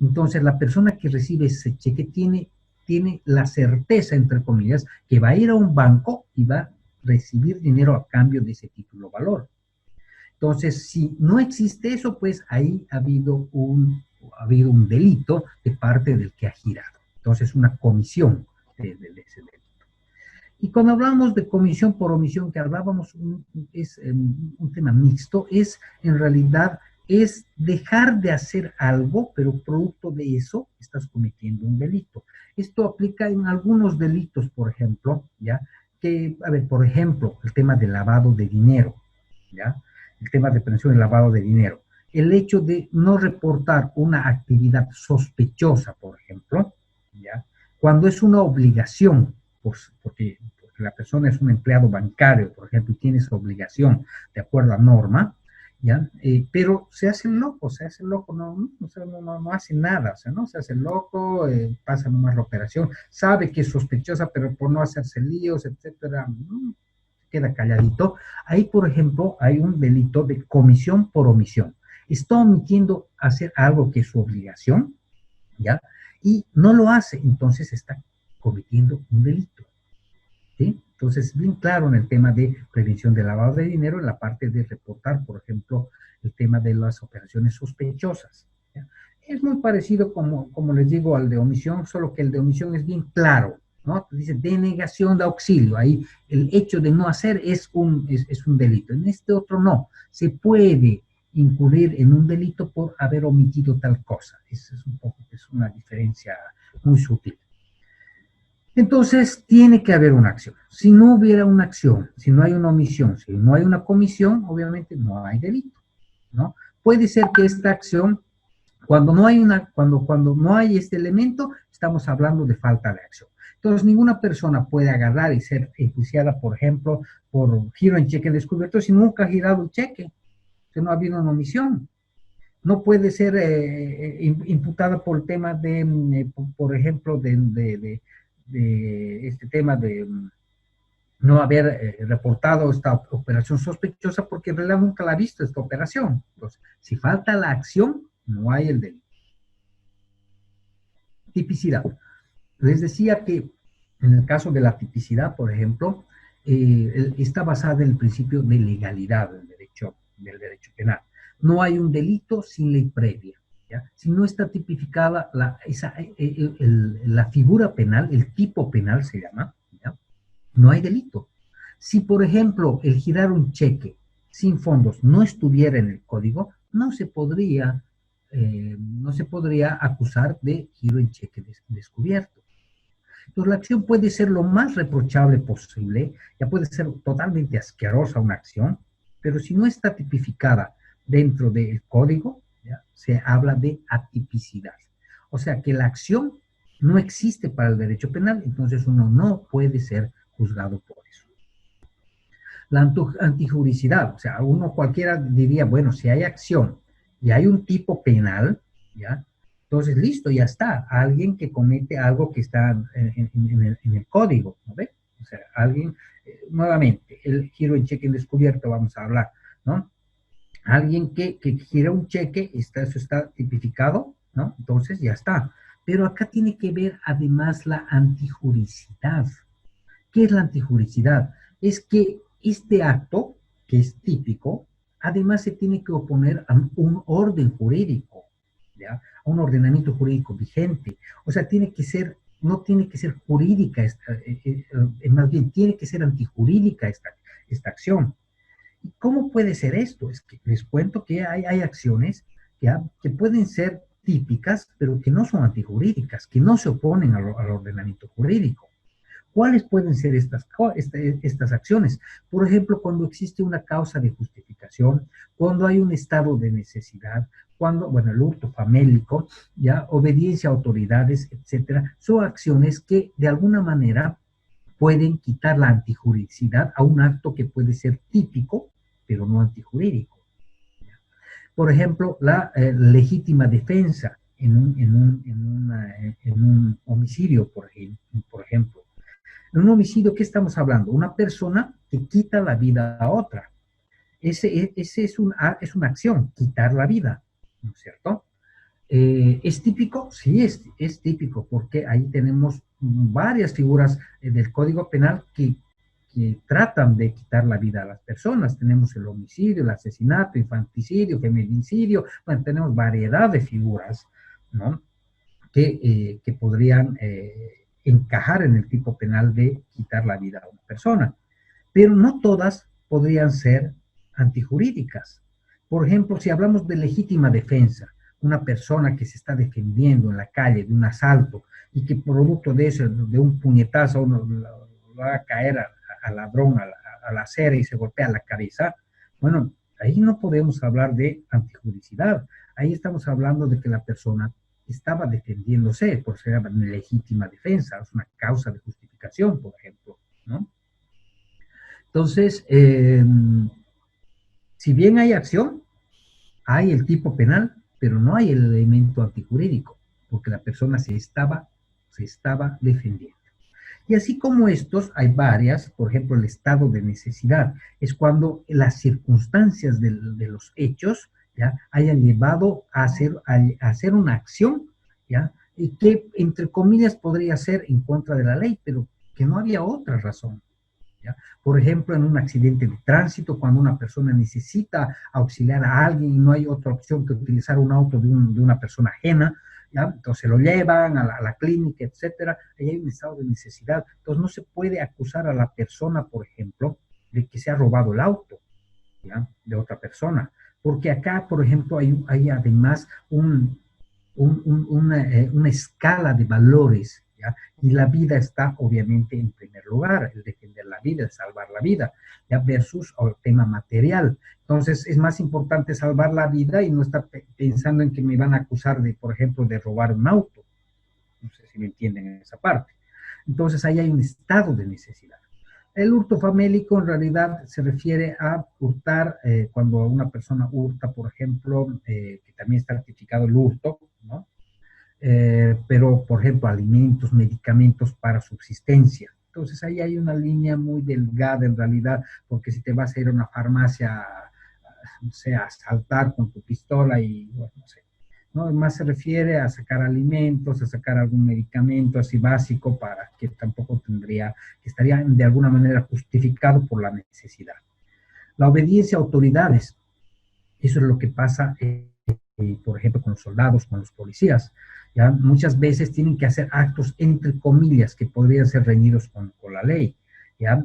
Entonces, la persona que recibe ese cheque tiene la certeza, entre comillas, que va a ir a un banco y va a recibir dinero a cambio de ese título valor. Entonces, si no existe eso, pues ahí ha habido ha habido un delito de parte del que ha girado. Entonces, una comisión de ese delito. Y cuando hablamos de comisión por omisión, que hablábamos, es un tema mixto, es en realidad es dejar de hacer algo, pero producto de eso estás cometiendo un delito. Esto aplica en algunos delitos, por ejemplo, ¿ya? Que, a ver, por ejemplo, el tema del lavado de dinero, ¿ya? El tema de prevención del lavado de dinero. El hecho de no reportar una actividad sospechosa, por ejemplo, ¿ya? Cuando es una obligación, pues, porque la persona es un empleado bancario, por ejemplo, y tiene esa obligación de acuerdo a norma, ¿ya? Pero se hace el loco, no hace nada, o sea, no se hace el loco, pasa nomás la operación, sabe que es sospechosa, pero por no hacerse líos, etcétera, queda calladito. Ahí, por ejemplo, hay un delito de comisión por omisión. Está omitiendo hacer algo que es su obligación, ¿ya? Y no lo hace, entonces está cometiendo un delito, ¿sí? Entonces, bien claro en el tema de prevención del lavado de dinero, en la parte de reportar, por ejemplo, el tema de las operaciones sospechosas, ¿ya? Es muy parecido, como les digo, al de omisión, solo que el de omisión es bien claro, ¿no? Dice denegación de auxilio, ahí el hecho de no hacer es un delito. En este otro no, se puede incurrir en un delito por haber omitido tal cosa. Es una diferencia muy sutil. Entonces, tiene que haber una acción. Si no hubiera una acción, si no hay una omisión, si no hay una comisión, obviamente no hay delito, ¿no? Puede ser que esta acción, cuando no hay este elemento, estamos hablando de falta de acción. Entonces, ninguna persona puede agarrar y ser enjuiciada, por ejemplo, por giro en cheque descubierto si nunca ha girado el cheque, si no ha habido una omisión. No puede ser imputada por el tema de, por ejemplo, de este tema de no haber reportado esta operación sospechosa porque en realidad nunca la ha visto esta operación. Entonces, si falta la acción, no hay el delito. Tipicidad. Les decía que en el caso de la tipicidad, por ejemplo, está basada en el principio de legalidad del derecho penal. No hay un delito sin ley previa, ¿ya? Si no está tipificada la figura penal, el tipo penal se llama, ¿ya? No hay delito. Si, por ejemplo, el girar un cheque sin fondos no estuviera en el código, no se podría acusar de giro en cheque descubierto. Entonces, la acción puede ser lo más reprochable posible, ya puede ser totalmente asquerosa una acción, pero si no está tipificada dentro del código, ¿ya? Se habla de atipicidad. O sea que la acción no existe para el derecho penal, entonces uno no puede ser juzgado por eso. La antijuricidad, o sea, cualquiera diría, bueno, si hay acción y hay un tipo penal, ¿ya? Entonces, listo, ya está. Alguien que comete algo que está en el código, ¿no ve? O sea, alguien, nuevamente, el giro en cheque descubierto, vamos a hablar, ¿no? Alguien que gira un cheque, eso está tipificado, ¿no? Entonces, ya está. Pero acá tiene que ver, además, la antijuricidad. ¿Qué es la antijuricidad? Es que este acto, que es típico, además se tiene que oponer a un orden jurídico, ¿ya? A un ordenamiento jurídico vigente. O sea, no tiene que ser jurídica, más bien tiene que ser antijurídica esta acción. ¿Y cómo puede ser esto? Es que les cuento que hay acciones que pueden ser típicas, pero que no son antijurídicas, que no se oponen al ordenamiento jurídico. ¿Cuáles pueden ser estas acciones? Por ejemplo, cuando existe una causa de justificación, cuando hay un estado de necesidad, el hurto famélico, ya, obediencia a autoridades, etcétera, son acciones que de alguna manera pueden quitar la antijuridicidad a un acto que puede ser típico, pero no antijurídico. Por ejemplo, la legítima defensa en un homicidio, por ejemplo. En un homicidio, ¿qué estamos hablando? Una persona que quita la vida a otra. Ese es una acción, quitar la vida, ¿no es cierto? ¿Es típico? Sí, es típico, porque ahí tenemos varias figuras del Código Penal que tratan de quitar la vida a las personas. Tenemos el homicidio, el asesinato, infanticidio, feminicidio, bueno, tenemos variedad de figuras, ¿no? Que podrían encajar en el tipo penal de quitar la vida a una persona. Pero no todas podrían ser antijurídicas. Por ejemplo, si hablamos de legítima defensa, una persona que se está defendiendo en la calle de un asalto y que producto de eso, de un puñetazo, uno lo va a caer al ladrón, a la acera y se golpea la cabeza, bueno, ahí no podemos hablar de antijuricidad. Ahí estamos hablando de que la persona estaba defendiéndose, por ser legítima defensa, es una causa de justificación, por ejemplo, ¿no? Entonces, si bien hay acción, hay el tipo penal, pero no hay el elemento antijurídico, porque la persona se estaba defendiendo. Y así como estos, hay varias, por ejemplo, el estado de necesidad, es cuando las circunstancias de los hechos, ¿ya?, hayan llevado a hacer una acción, ¿ya?, y que, entre comillas, podría ser en contra de la ley, pero que no había otra razón, ¿ya? Por ejemplo, en un accidente de tránsito, cuando una persona necesita auxiliar a alguien y no hay otra opción que utilizar un auto de una persona ajena, ¿ya? Entonces lo llevan a la clínica, etcétera, ahí hay un estado de necesidad. Entonces no se puede acusar a la persona, por ejemplo, de que se ha robado el auto, ¿ya?, de otra persona, porque acá, por ejemplo, hay además una escala de valores, ¿ya? Y la vida está obviamente en primer lugar, el defender la vida, el salvar la vida, ¿ya?, versus el tema material. Entonces es más importante salvar la vida y no estar pensando en que me van a acusar de, por ejemplo, de robar un auto. No sé si me entienden en esa parte. Entonces ahí hay un estado de necesidad. El hurto famélico en realidad se refiere a hurtar, cuando una persona hurta, por ejemplo, que también está tipificado el hurto, ¿no? Pero, por ejemplo, alimentos, medicamentos para subsistencia. Entonces ahí hay una línea muy delgada en realidad, porque si te vas a ir a una farmacia, no sé, a asaltar con tu pistola y, bueno, no sé, ¿no? Más se refiere a sacar alimentos, a sacar algún medicamento así básico para que tampoco que estaría de alguna manera justificado por la necesidad. La obediencia a autoridades, eso es lo que pasa, por ejemplo, con los soldados, con los policías. ¿Ya? Muchas veces tienen que hacer actos, entre comillas, que podrían ser reñidos con la ley. ¿Ya?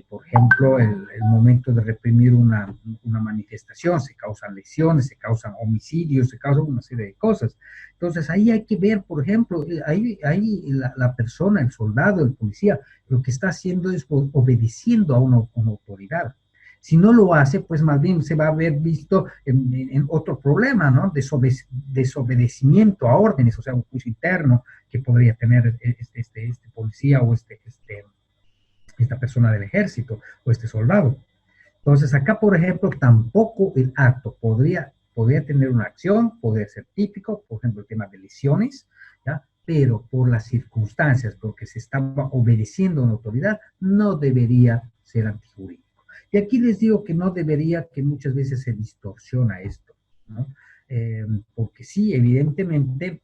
Por ejemplo, el momento de reprimir una manifestación, se causan lesiones, se causan homicidios, se causan una serie de cosas. Entonces, ahí hay que ver, por ejemplo, ahí la persona, el soldado, el policía, lo que está haciendo es obedeciendo a una autoridad. Si no lo hace, pues más bien se va a ver visto en otro problema, ¿no? Desobedecimiento a órdenes, o sea, un juicio interno que podría tener este policía o esta persona del ejército o este soldado. Entonces, acá, por ejemplo, tampoco el acto podría tener una acción, podría ser típico, por ejemplo, el tema de lesiones, ¿ya? Pero por las circunstancias, porque se estaba obedeciendo a una autoridad, no debería ser antijurídico. Y aquí les digo que no debería, que muchas veces se distorsiona esto, ¿no? Porque sí, evidentemente,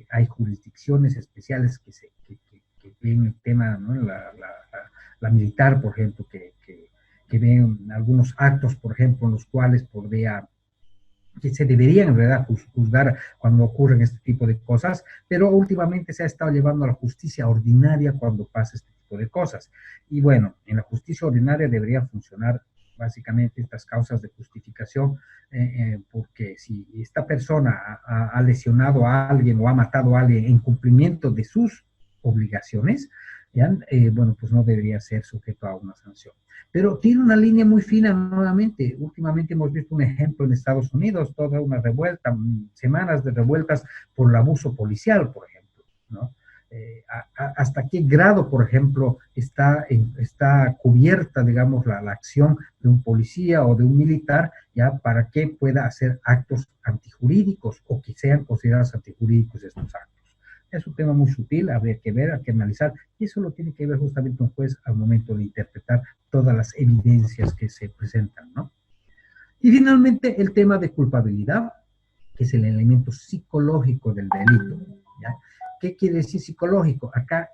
hay jurisdicciones especiales que ven el tema, ¿no? La militar, por ejemplo, que ven algunos actos, por ejemplo, en los cuales que se deberían en realidad juzgar cuando ocurren este tipo de cosas, pero últimamente se ha estado llevando a la justicia ordinaria cuando pasa este tipo de cosas. Y bueno, en la justicia ordinaria debería funcionar básicamente estas causas de justificación, porque si esta persona ha lesionado a alguien o ha matado a alguien en cumplimiento de sus obligaciones, ¿ya? Bueno, pues no debería ser sujeto a una sanción. Pero tiene una línea muy fina nuevamente. Últimamente hemos visto un ejemplo en Estados Unidos, toda una revuelta, semanas de revueltas por el abuso policial, por ejemplo, ¿no? Hasta qué grado, por ejemplo, está cubierta, digamos, la acción de un policía o de un militar, ya para que pueda hacer actos antijurídicos o que sean considerados antijurídicos estos actos. Es un tema muy sutil, habría que ver, hay que analizar, y eso lo tiene que ver justamente un juez al momento de interpretar todas las evidencias que se presentan, ¿no? Y finalmente, el tema de culpabilidad, que es el elemento psicológico del delito, ¿ya? ¿Qué quiere decir psicológico? Acá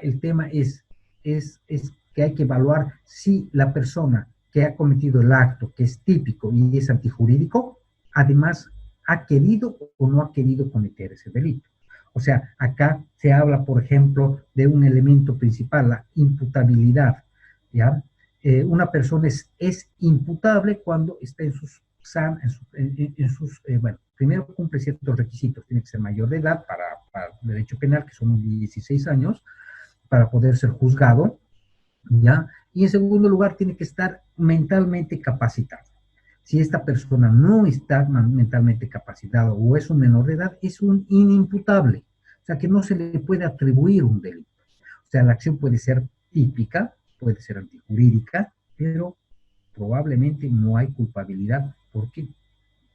el tema es que hay que evaluar si la persona que ha cometido el acto, que es típico y es antijurídico, además ha querido o no ha querido cometer ese delito. O sea, acá se habla, por ejemplo, de un elemento principal, la imputabilidad, ¿ya? Una persona es imputable cuando está en sus, bueno, primero cumple ciertos requisitos, tiene que ser mayor de edad para derecho penal, que son 16 años, para poder ser juzgado, ¿ya? Y en segundo lugar, tiene que estar mentalmente capacitado. Si esta persona no está mentalmente capacitada o es un menor de edad, es un inimputable. O sea, que no se le puede atribuir un delito. O sea, la acción puede ser típica, puede ser antijurídica, pero probablemente no hay culpabilidad porque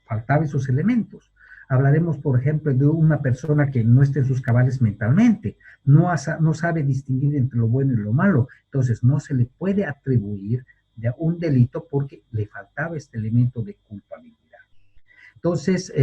faltaban esos elementos. Hablaremos, por ejemplo, de una persona que no esté en sus cabales mentalmente, no sabe distinguir entre lo bueno y lo malo, entonces no se le puede atribuir de un delito porque le faltaba este elemento de culpabilidad. Entonces,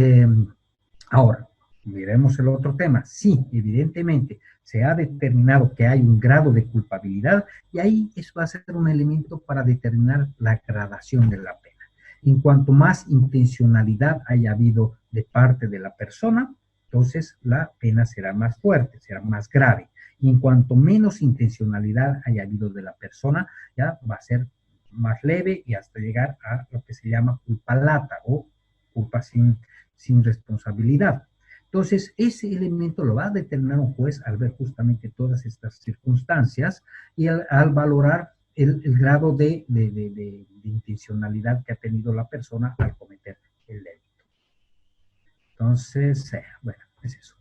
ahora, miremos el otro tema. Sí, evidentemente, se ha determinado que hay un grado de culpabilidad y ahí eso va a ser un elemento para determinar la gradación de la pena. En cuanto más intencionalidad haya habido de parte de la persona, entonces la pena será más fuerte, será más grave. Y en cuanto menos intencionalidad haya habido de la persona, ya va a ser más leve y hasta llegar a lo que se llama culpa lata o culpa sin responsabilidad. Entonces, ese elemento lo va a determinar un juez al ver justamente todas estas circunstancias y al valorar el grado de intencionalidad que ha tenido la persona al cometer el delito. Entonces, bueno, es eso.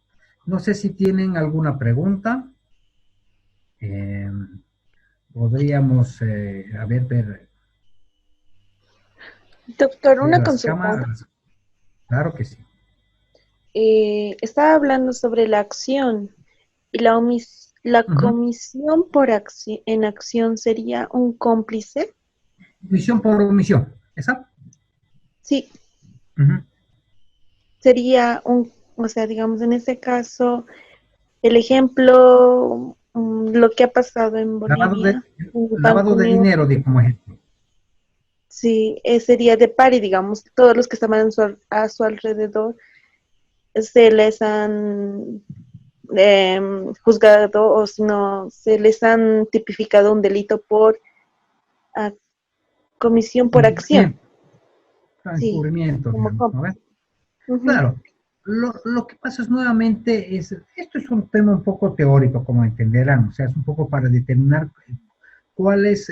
No sé si tienen alguna pregunta. Podríamos, ver. Doctor, una las consulta. cámaras. Claro que sí. Estaba hablando sobre la acción y la comisión por en acción sería un cómplice. Omisión por omisión, ¿exacto? Sí. Sería o sea, digamos, en este caso, el ejemplo, lo que ha pasado en Bolivia. Lavado de dinero, como ejemplo. Sí, sería de pari, digamos, todos los que estaban a su alrededor se les han juzgado o si no, se les han tipificado un delito por comisión por acción. Encubrimiento, sí, digamos, ¿no? Claro, lo que pasa es nuevamente, esto es un tema un poco teórico, como entenderán, o sea, es un poco para determinar cuáles,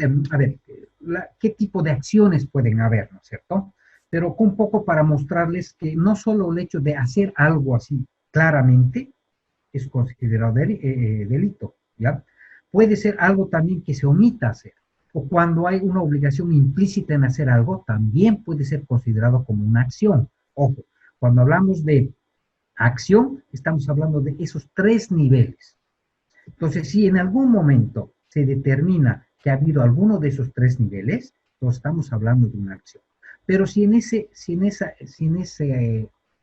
qué tipo de acciones pueden haber, ¿no es cierto? Pero un poco para mostrarles que no solo el hecho de hacer algo así claramente es considerado delito, ¿ya? Puede ser algo también que se omita hacer, o cuando hay una obligación implícita en hacer algo, también puede ser considerado como una acción. Ojo, cuando hablamos de acción, estamos hablando de esos 3 niveles. Entonces, si en algún momento se determina que ha habido alguno de esos 3 niveles, entonces estamos hablando de una acción. Pero si en ese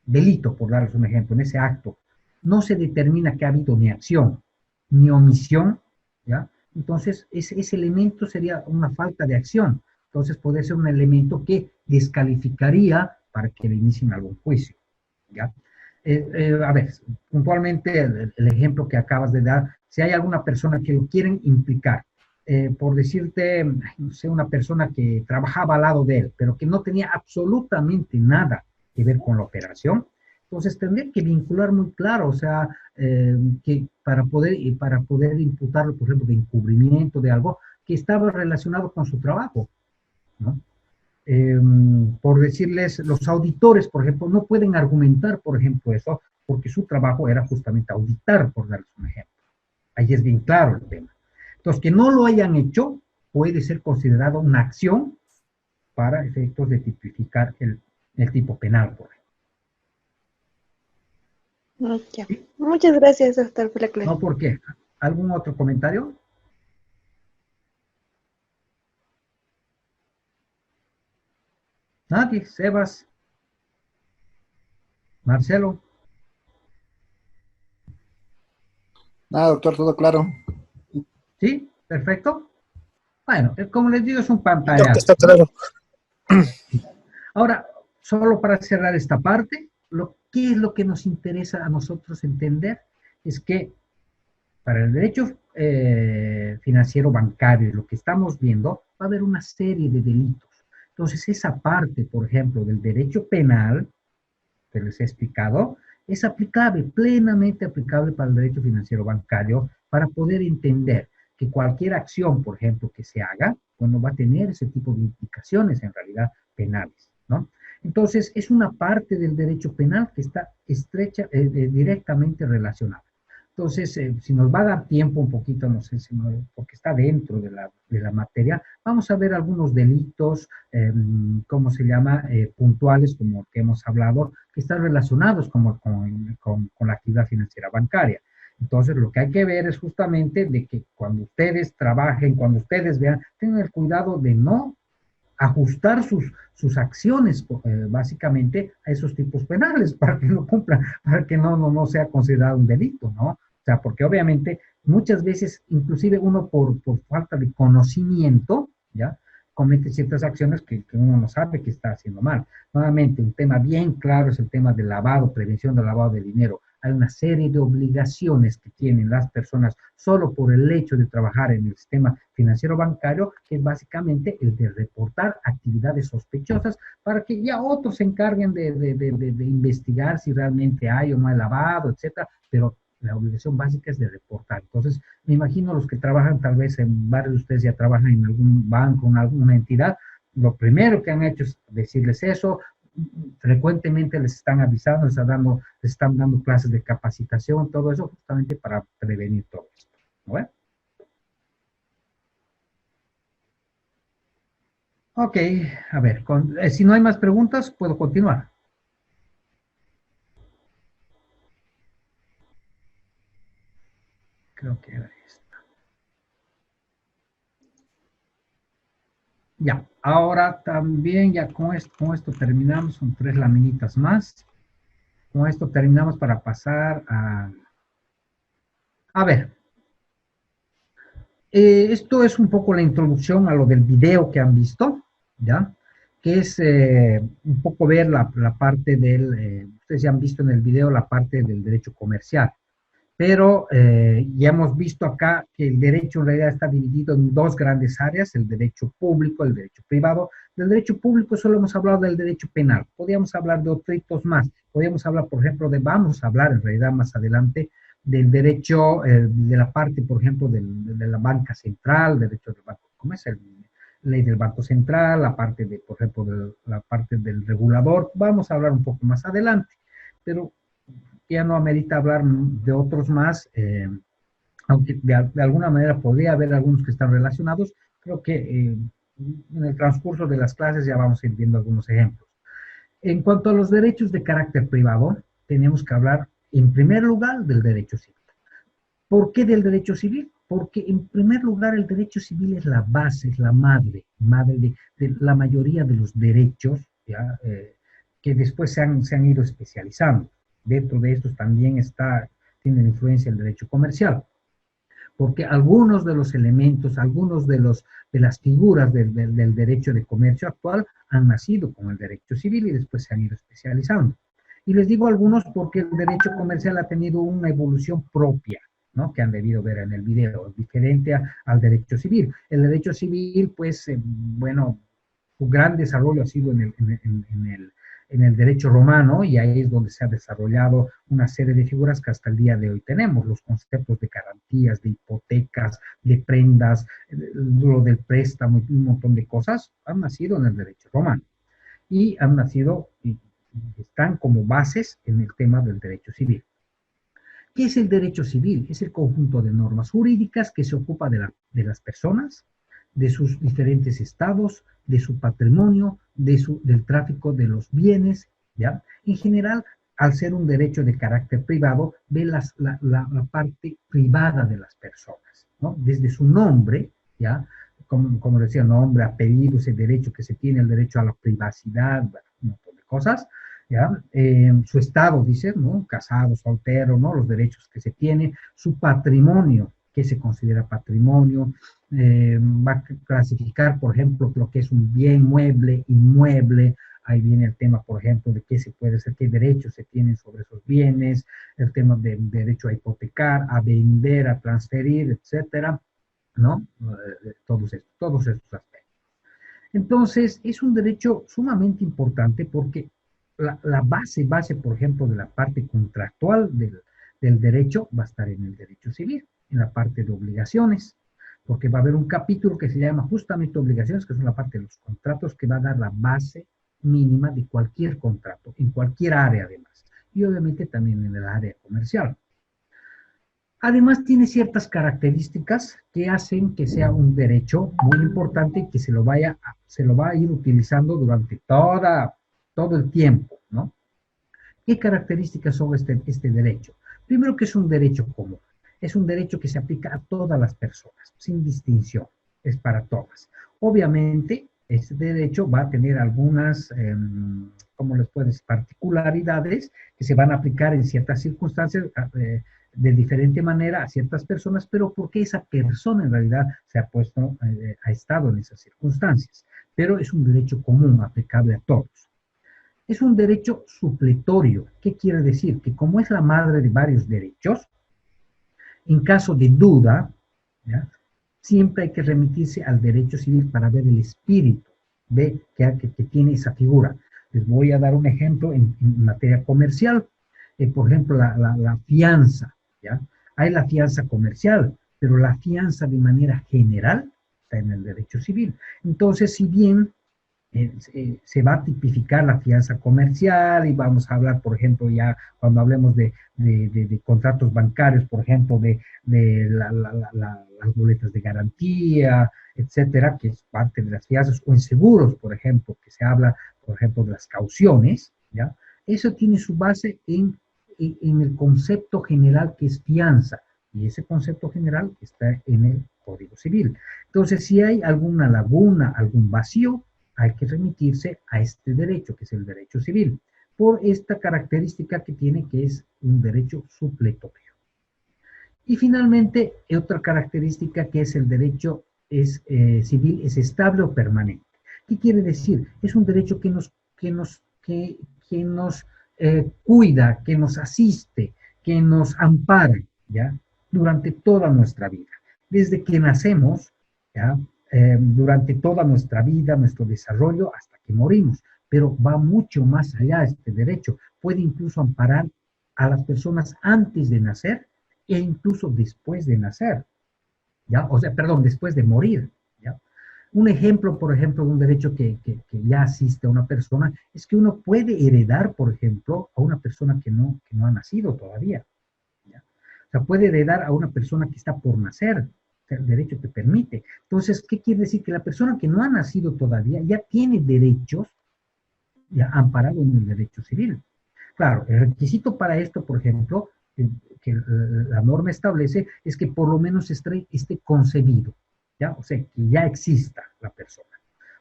delito, por darles un ejemplo, en ese acto, no se determina que ha habido ni acción ni omisión, ¿ya? Entonces ese elemento sería una falta de acción. Entonces puede ser un elemento que descalificaría para que le inicien algún juicio, ¿ya? Puntualmente el ejemplo que acabas de dar, si hay alguna persona que lo quieren implicar, por decirte, no sé, una persona que trabajaba al lado de él, pero que no tenía absolutamente nada que ver con la operación, entonces tendría que vincular muy claro, o sea, que para poder imputarlo, por ejemplo, de encubrimiento de algo que estaba relacionado con su trabajo, ¿no? Por decirles, los auditores, por ejemplo, no pueden argumentar, por ejemplo, eso, porque su trabajo era justamente auditar, por darles un ejemplo. Ahí es bien claro el tema. Entonces, que no lo hayan hecho puede ser considerado una acción para efectos de tipificar el tipo penal, por ejemplo. Okay. ¿Sí? Muchas gracias, doctor, por la clase. No, ¿por qué? ¿Algún otro comentario? Nadie, Sebas, Marcelo. Nada, doctor, todo claro. ¿Sí? Perfecto. Bueno, como les digo, es un pantallazo. Está claro. Ahora, solo para cerrar esta parte, ¿qué es lo que nos interesa a nosotros entender? Es que para el derecho financiero bancario, lo que estamos viendo, va a haber una serie de delitos. Entonces, esa parte, por ejemplo, del derecho penal, que les he explicado, es aplicable, plenamente aplicable para el derecho financiero bancario, para poder entender que cualquier acción, por ejemplo, que se haga, bueno, va a tener ese tipo de implicaciones en realidad penales, ¿no? Entonces, es una parte del derecho penal que está directamente relacionada. Entonces, si nos va a dar tiempo un poquito, no sé si no, porque está dentro de la materia, vamos a ver algunos delitos, ¿cómo se llama? Puntuales, como que hemos hablado, que están relacionados con la actividad financiera bancaria. Entonces, lo que hay que ver es justamente de que cuando ustedes trabajen, cuando ustedes vean, tengan el cuidado de no ajustar sus acciones básicamente a esos tipos penales para que no cumplan, para que no sea considerado un delito, ¿no? O sea, porque obviamente muchas veces, inclusive uno por falta de conocimiento, ¿ya? Comete ciertas acciones que uno no sabe que está haciendo mal. Nuevamente, un tema bien claro es el tema del lavado, prevención del lavado de dinero. Hay una serie de obligaciones que tienen las personas solo por el hecho de trabajar en el sistema financiero bancario, que es básicamente el de reportar actividades sospechosas para que ya otros se encarguen de investigar si realmente hay o no hay lavado, etcétera, pero la obligación básica es de reportar. Entonces, me imagino los que trabajan tal vez en varios de ustedes ya trabajan en algún banco, en alguna entidad, lo primero que han hecho es decirles eso. Frecuentemente les están avisando, les están dando clases de capacitación, todo eso justamente para prevenir todo esto, ¿no? Ok, a ver, si no hay más preguntas, puedo continuar. Creo que era esta. Ya, ahora también ya con esto terminamos, son 3 laminitas más. Con esto terminamos para pasar a ver. Esto es un poco la introducción a lo del video que han visto, ¿ya? Que es un poco ver la parte ustedes ya han visto en el video la parte del derecho comercial. Pero ya hemos visto acá que el derecho en realidad está dividido en 2 grandes áreas, el derecho público, el derecho privado. Del derecho público solo hemos hablado del derecho penal. Podríamos hablar de otros más. Podríamos hablar, por ejemplo, vamos a hablar en realidad más adelante del derecho, de la parte, por ejemplo, de la banca central, derecho del banco, ¿cómo es? Ley del Banco Central, la parte por ejemplo, la parte del regulador. Vamos a hablar un poco más adelante. Pero ya no amerita hablar de otros más, aunque de alguna manera podría haber algunos que están relacionados. Creo que en el transcurso de las clases ya vamos a ir viendo algunos ejemplos. En cuanto a los derechos de carácter privado, tenemos que hablar en primer lugar del derecho civil. ¿Por qué del derecho civil? Porque en primer lugar el derecho civil es la base, es la madre de la mayoría de los derechos, ¿ya? Que después se han ido especializando. Dentro de estos también tiene influencia el derecho comercial, porque algunos de los elementos, algunos de las figuras del derecho de comercio actual han nacido con el derecho civil y después se han ido especializando. Y les digo algunos porque el derecho comercial ha tenido una evolución propia, ¿no? Que han debido ver en el video, diferente al derecho civil. El derecho civil, pues, bueno, su gran desarrollo ha sido en el derecho romano, y ahí es donde se ha desarrollado una serie de figuras que hasta el día de hoy tenemos, los conceptos de garantías, de hipotecas, de prendas, lo del préstamo y un montón de cosas, han nacido en el derecho romano, y han nacido y están como bases en el tema del derecho civil. ¿Qué es el derecho civil? Es el conjunto de normas jurídicas que se ocupa de las personas, de sus diferentes estados, de su patrimonio, del tráfico de los bienes, ¿ya? En general, al ser un derecho de carácter privado, ve la parte privada de las personas, ¿no? Desde su nombre, ¿ya? Como decía, nombre, apellido, ese derecho que se tiene, el derecho a la privacidad, un montón de cosas, ¿ya? Su estado, dice, ¿no? Casado, soltero, ¿no? Los derechos que se tiene, su patrimonio, que se considera patrimonio, va a clasificar, por ejemplo, lo que es un bien mueble, inmueble, ahí viene el tema, por ejemplo, de qué se puede hacer, qué derechos se tienen sobre esos bienes, el tema del derecho a hipotecar, a vender, a transferir, etcétera, ¿no? Todos estos aspectos. Entonces, es un derecho sumamente importante porque la base, por ejemplo, de la parte contractual del derecho va a estar en el derecho civil, en la parte de obligaciones, porque va a haber un capítulo que se llama justamente obligaciones, que es la parte de los contratos, que va a dar la base mínima de cualquier contrato, en cualquier área además, y obviamente también en el área comercial. Además, tiene ciertas características que hacen que sea un derecho muy importante y que se lo va a ir utilizando durante todo el tiempo, ¿no? ¿Qué características son este derecho? Primero, que es un derecho común. Es un derecho que se aplica a todas las personas, sin distinción. Es para todas. Obviamente, este derecho va a tener algunas, ¿cómo les puedo decir?, particularidades que se van a aplicar en ciertas circunstancias de diferente manera a ciertas personas, pero porque esa persona en realidad ha estado en esas circunstancias. Pero es un derecho común, aplicable a todos. Es un derecho supletorio. ¿Qué quiere decir? Que como es la madre de varios derechos, en caso de duda, ¿ya?, siempre hay que remitirse al derecho civil para ver el espíritu que tiene esa figura. Les voy a dar un ejemplo en materia comercial. Por ejemplo, la fianza, ¿ya? Hay la fianza comercial, pero la fianza de manera general está en el derecho civil. Entonces, si bien se va a tipificar la fianza comercial y vamos a hablar, por ejemplo, ya cuando hablemos de contratos bancarios, por ejemplo, de las boletas de garantía, etcétera, que es parte de las fianzas, o en seguros, por ejemplo, que se habla, por ejemplo, de las cauciones, ¿ya? Eso tiene su base en el concepto general que es fianza, y ese concepto general está en el Código Civil. Entonces, si hay alguna laguna, algún vacío, hay que remitirse a este derecho, que es el derecho civil, por esta característica que tiene, que es un derecho supletorio. Y finalmente, otra característica que es el derecho civil es estable o permanente. ¿Qué quiere decir? Es un derecho que nos cuida, que nos asiste, que nos ampara, ¿ya?, durante toda nuestra vida. Desde que nacemos, ¿ya?, durante toda nuestra vida, nuestro desarrollo, hasta que morimos. Pero va mucho más allá este derecho. Puede incluso amparar a las personas antes de nacer e incluso después de nacer, ¿ya? O sea, perdón, después de morir, ¿ya? Un ejemplo, por ejemplo, de un derecho que ya asiste a una persona es que uno puede heredar, por ejemplo, a una persona que no ha nacido todavía, ¿ya? O sea, puede heredar a una persona que está por nacer. El derecho te permite. Entonces, ¿qué quiere decir? Que la persona que no ha nacido todavía ya tiene derechos ya amparados en el derecho civil. Claro, el requisito para esto, por ejemplo, que la norma establece es que por lo menos esté concebido, ¿ya? O sea, que ya exista la persona.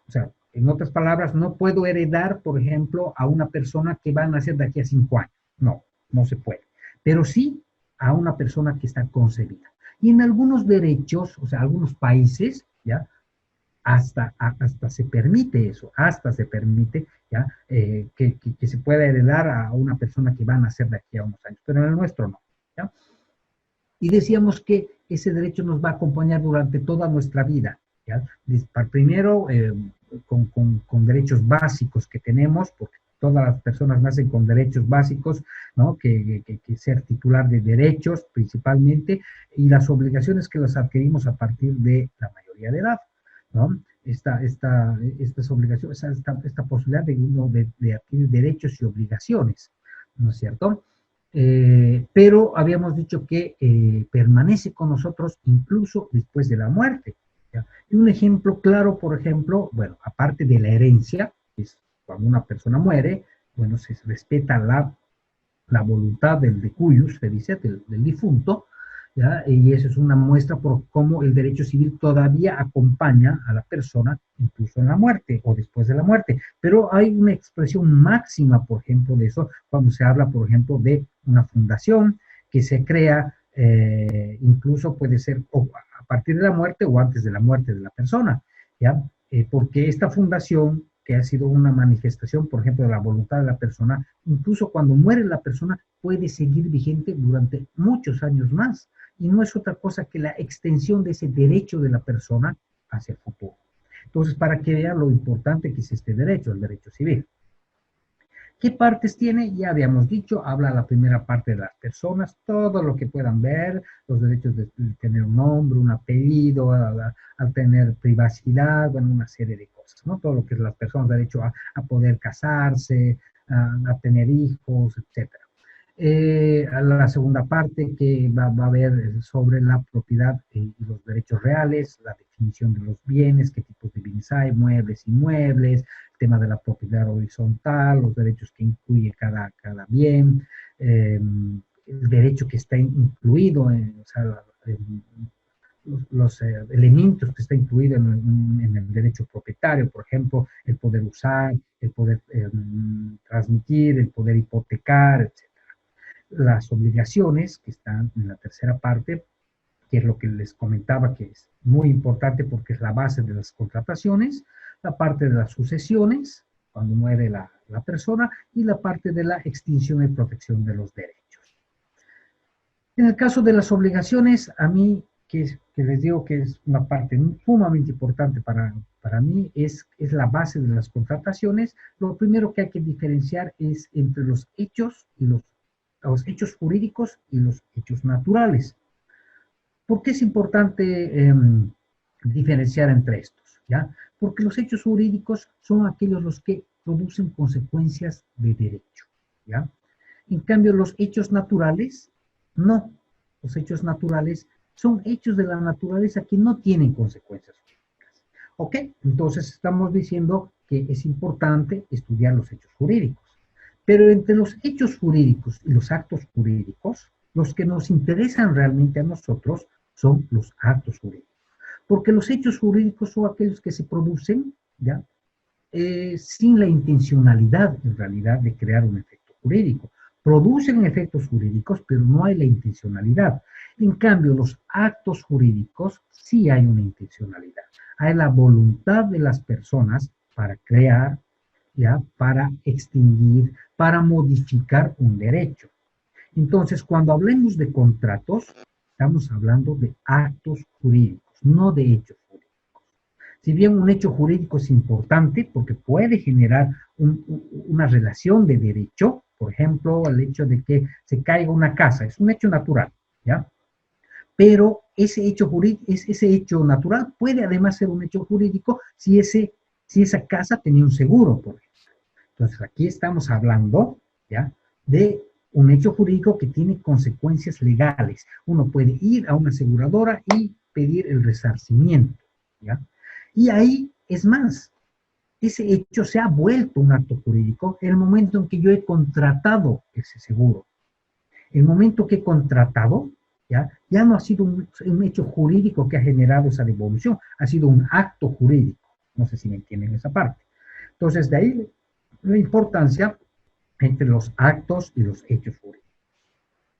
O sea, en otras palabras, no puedo heredar, por ejemplo, a una persona que va a nacer de aquí a 5 años. No, no se puede. Pero sí a una persona que está concebida. Y en algunos derechos, o sea, algunos países, ¿ya?, hasta se permite eso, hasta se permite, ¿ya?, que se pueda heredar a una persona que va a nacer de aquí a unos años, pero en el nuestro no, ¿ya? Y decíamos que ese derecho nos va a acompañar durante toda nuestra vida, ¿ya? Primero, con derechos básicos que tenemos, porque todas las personas nacen con derechos básicos, ¿no?, que ser titular de derechos principalmente, y las obligaciones que las adquirimos a partir de la mayoría de edad, ¿no? Estas obligaciones, esta posibilidad de adquirir derechos y obligaciones, ¿no es cierto? Pero habíamos dicho que permanece con nosotros incluso después de la muerte, ¿ya? Y un ejemplo claro, por ejemplo, bueno, aparte de la herencia, que es cuando una persona muere, bueno, se respeta la voluntad del decuyus, se dice, del difunto, ¿ya? Y eso es una muestra por cómo el derecho civil todavía acompaña a la persona incluso en la muerte o después de la muerte. Pero hay una expresión máxima, por ejemplo, de eso, cuando se habla, por ejemplo, de una fundación que se crea, incluso puede ser a partir de la muerte o antes de la muerte de la persona, ¿ya? Porque esta fundación que ha sido una manifestación, por ejemplo, de la voluntad de la persona, incluso cuando muere la persona, puede seguir vigente durante muchos años más. Y no es otra cosa que la extensión de ese derecho de la persona hacia el futuro. Entonces, para que vean lo importante que es este derecho, el derecho civil. ¿Qué partes tiene? Ya habíamos dicho, habla la primera parte de las personas, todo lo que puedan ver, los derechos de tener un nombre, un apellido, a tener privacidad, bueno, una serie de cosas, ¿no? Todo lo que es las personas, derecho a poder casarse, a tener hijos, etcétera. A la segunda parte que va a haber sobre la propiedad y los derechos reales, la definición de los bienes, qué tipos de bienes hay, muebles, inmuebles, el tema de la propiedad horizontal, los derechos que incluye cada bien, el derecho que está incluido en, o sea, los elementos que está incluido en el derecho propietario, por ejemplo, el poder usar, el poder transmitir, el poder hipotecar, etc. Las obligaciones que están en la tercera parte, que es lo que les comentaba, que es muy importante porque es la base de las contrataciones, la parte de las sucesiones, cuando muere la persona, y la parte de la extinción y protección de los derechos. En el caso de las obligaciones, a mí, que les digo que es una parte sumamente importante para mí, es la base de las contrataciones. Lo primero que hay que diferenciar es entre los hechos y los hechos jurídicos y los hechos naturales. ¿Por qué es importante diferenciar entre estos? ¿Ya? Porque los hechos jurídicos son aquellos los que producen consecuencias de derecho. ¿Ya? En cambio, los hechos naturales, no. Los hechos naturales son hechos de la naturaleza que no tienen consecuencias jurídicas. ¿Ok? Entonces estamos diciendo que es importante estudiar los hechos jurídicos. Pero entre los hechos jurídicos y los actos jurídicos, los que nos interesan realmente a nosotros son los actos jurídicos. Porque los hechos jurídicos son aquellos que se producen, ¿ya? Sin la intencionalidad, en realidad, de crear un efecto jurídico. Producen efectos jurídicos, pero no hay la intencionalidad. En cambio, los actos jurídicos sí hay una intencionalidad. Hay la voluntad de las personas para crear, ¿ya? Para extinguir, para modificar un derecho. Entonces, cuando hablemos de contratos, estamos hablando de actos jurídicos, no de hechos jurídicos. Si bien un hecho jurídico es importante porque puede generar una relación de derecho, por ejemplo, el hecho de que se caiga una casa, es un hecho natural, ¿ya? Pero ese hecho natural puede además ser un hecho jurídico si esa casa tenía un seguro, por ejemplo. Entonces, aquí estamos hablando, ¿ya?, de un hecho jurídico que tiene consecuencias legales. Uno puede ir a una aseguradora y pedir el resarcimiento, ¿ya? Y ahí, es más, ese hecho se ha vuelto un acto jurídico en el momento en que yo he contratado ese seguro. El momento que he contratado, ya no ha sido un hecho jurídico que ha generado esa devolución, ha sido un acto jurídico. No sé si me entienden esa parte. Entonces, de ahí la importancia entre los actos y los hechos jurídicos.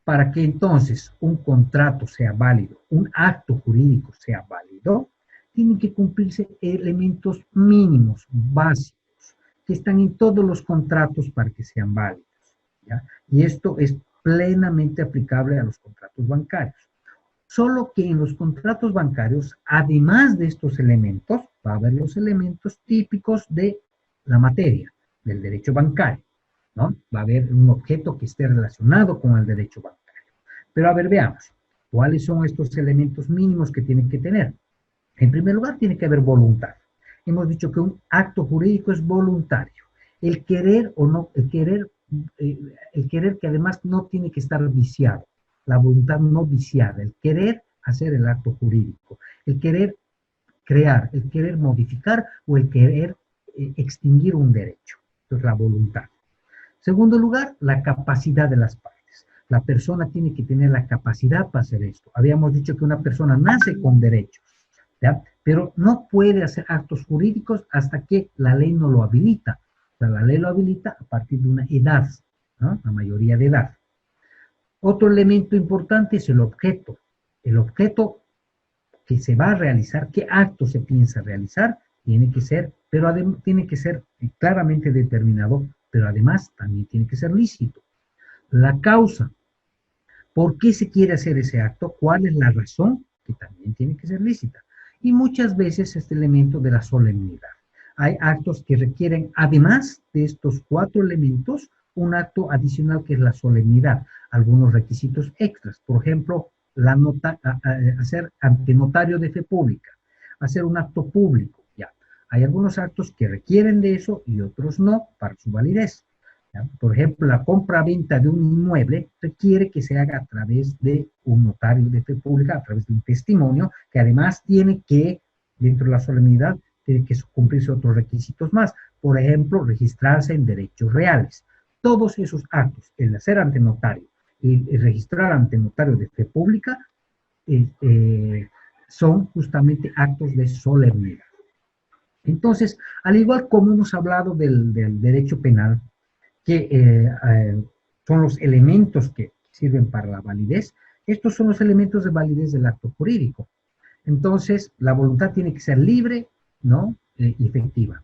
Para que entonces un contrato sea válido, un acto jurídico sea válido, tienen que cumplirse elementos mínimos, básicos, que están en todos los contratos para que sean válidos, ¿ya? Y esto es plenamente aplicable a los contratos bancarios. Solo que en los contratos bancarios, además de estos elementos, va a haber los elementos típicos de la materia, del derecho bancario, ¿no? Va a haber un objeto que esté relacionado con el derecho bancario. Pero a ver, veamos, ¿cuáles son estos elementos mínimos que tienen que tener? En primer lugar, tiene que haber voluntad. Hemos dicho que un acto jurídico es voluntario. El querer o no, el querer que además no tiene que estar viciado. La voluntad no viciada, el querer hacer el acto jurídico, el querer crear, el querer modificar o el querer extinguir un derecho. Entonces, la voluntad. Segundo lugar, la capacidad de las partes. La persona tiene que tener la capacidad para hacer esto. Habíamos dicho que una persona nace con derechos, ¿ya? Pero no puede hacer actos jurídicos hasta que la ley no lo habilita. O sea, la ley lo habilita a partir de una edad, ¿no? La mayoría de edad. Otro elemento importante es el objeto. El objeto que se va a realizar, qué acto se piensa realizar, tiene que ser, pero tiene que ser claramente determinado, pero además también tiene que ser lícito. La causa, ¿por qué se quiere hacer ese acto? ¿Cuál es la razón? Que también tiene que ser lícita. Y muchas veces este elemento de la solemnidad. Hay actos que requieren, además de estos 4 elementos, un acto adicional que es la solemnidad. Algunos requisitos extras. Por ejemplo, hacer ante notario de fe pública, hacer un acto público. Ya. Hay algunos actos que requieren de eso y otros no para su validez. ¿Ya? Por ejemplo, la compra-venta de un inmueble requiere que se haga a través de un notario de fe pública, a través de un testimonio, que además tiene que, dentro de la solemnidad, tiene que cumplirse otros requisitos más. Por ejemplo, registrarse en derechos reales. Todos esos actos, el hacer ante notario y registrar ante notario de fe pública, son justamente actos de solemnidad. Entonces, al igual como hemos hablado del derecho penal, que son los elementos que sirven para la validez, estos son los elementos de validez del acto jurídico. Entonces, la voluntad tiene que ser libre, ¿no? Y efectiva.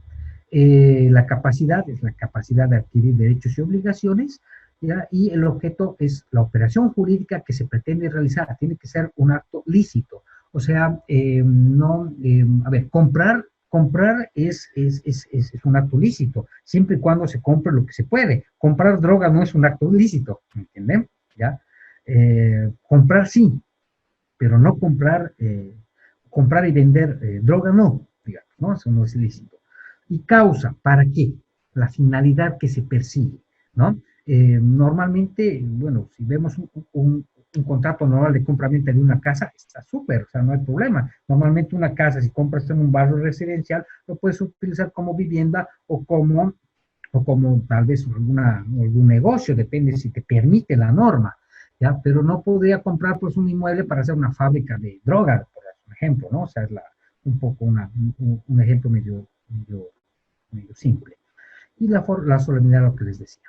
La capacidad es la capacidad de adquirir derechos y obligaciones, ¿ya? Y el objeto es la operación jurídica que se pretende realizar. Tiene que ser un acto lícito. O sea, a ver, comprar es un acto lícito, siempre y cuando se compre lo que se puede. Comprar droga no es un acto lícito, ¿entienden? ¿Ya? Comprar sí, pero no comprar y vender droga no, digamos, ¿no? Eso no es ilícito. Y causa, ¿para qué? La finalidad que se persigue, ¿no? Normalmente, bueno, si vemos un contrato normal de compra-venta de una casa, está súper, o sea, no hay problema. Normalmente una casa, si compras en un barrio residencial, lo puedes utilizar como vivienda o como tal vez algún negocio, depende si te permite la norma, ¿ya? Pero no podría comprar pues un inmueble para hacer una fábrica de drogas, por ejemplo, ¿no? O sea, es un poco un ejemplo medio simple. Y la solemnidad, lo que les decía.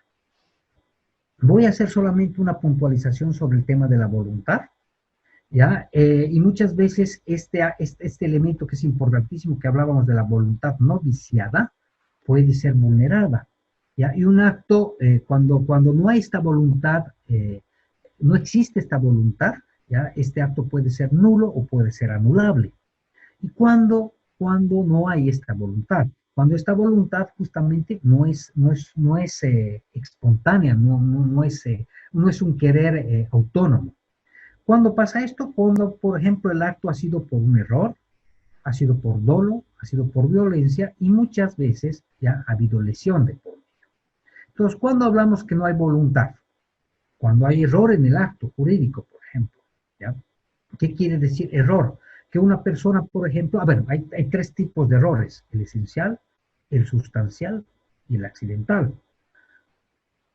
Voy a hacer solamente una puntualización sobre el tema de la voluntad, ¿ya? Y muchas veces este elemento que es importantísimo, que hablábamos de la voluntad no viciada, puede ser vulnerada, ¿ya? Y un acto, cuando no hay esta voluntad, no existe esta voluntad, ¿ya? Este acto puede ser nulo o puede ser anulable. ¿Y cuando no hay esta voluntad? Cuando esta voluntad justamente no es espontánea, no es un querer autónomo. ¿Cuándo pasa esto? Cuando, por ejemplo, el acto ha sido por un error, ha sido por dolo, ha sido por violencia y muchas veces ya ha habido lesión de por medio. Entonces, cuando hablamos que no hay voluntad, cuando hay error en el acto jurídico, por ejemplo, ¿ya? ¿Qué quiere decir error? Que una persona, por ejemplo, hay 3 tipos de errores: el esencial, el sustancial y el accidental.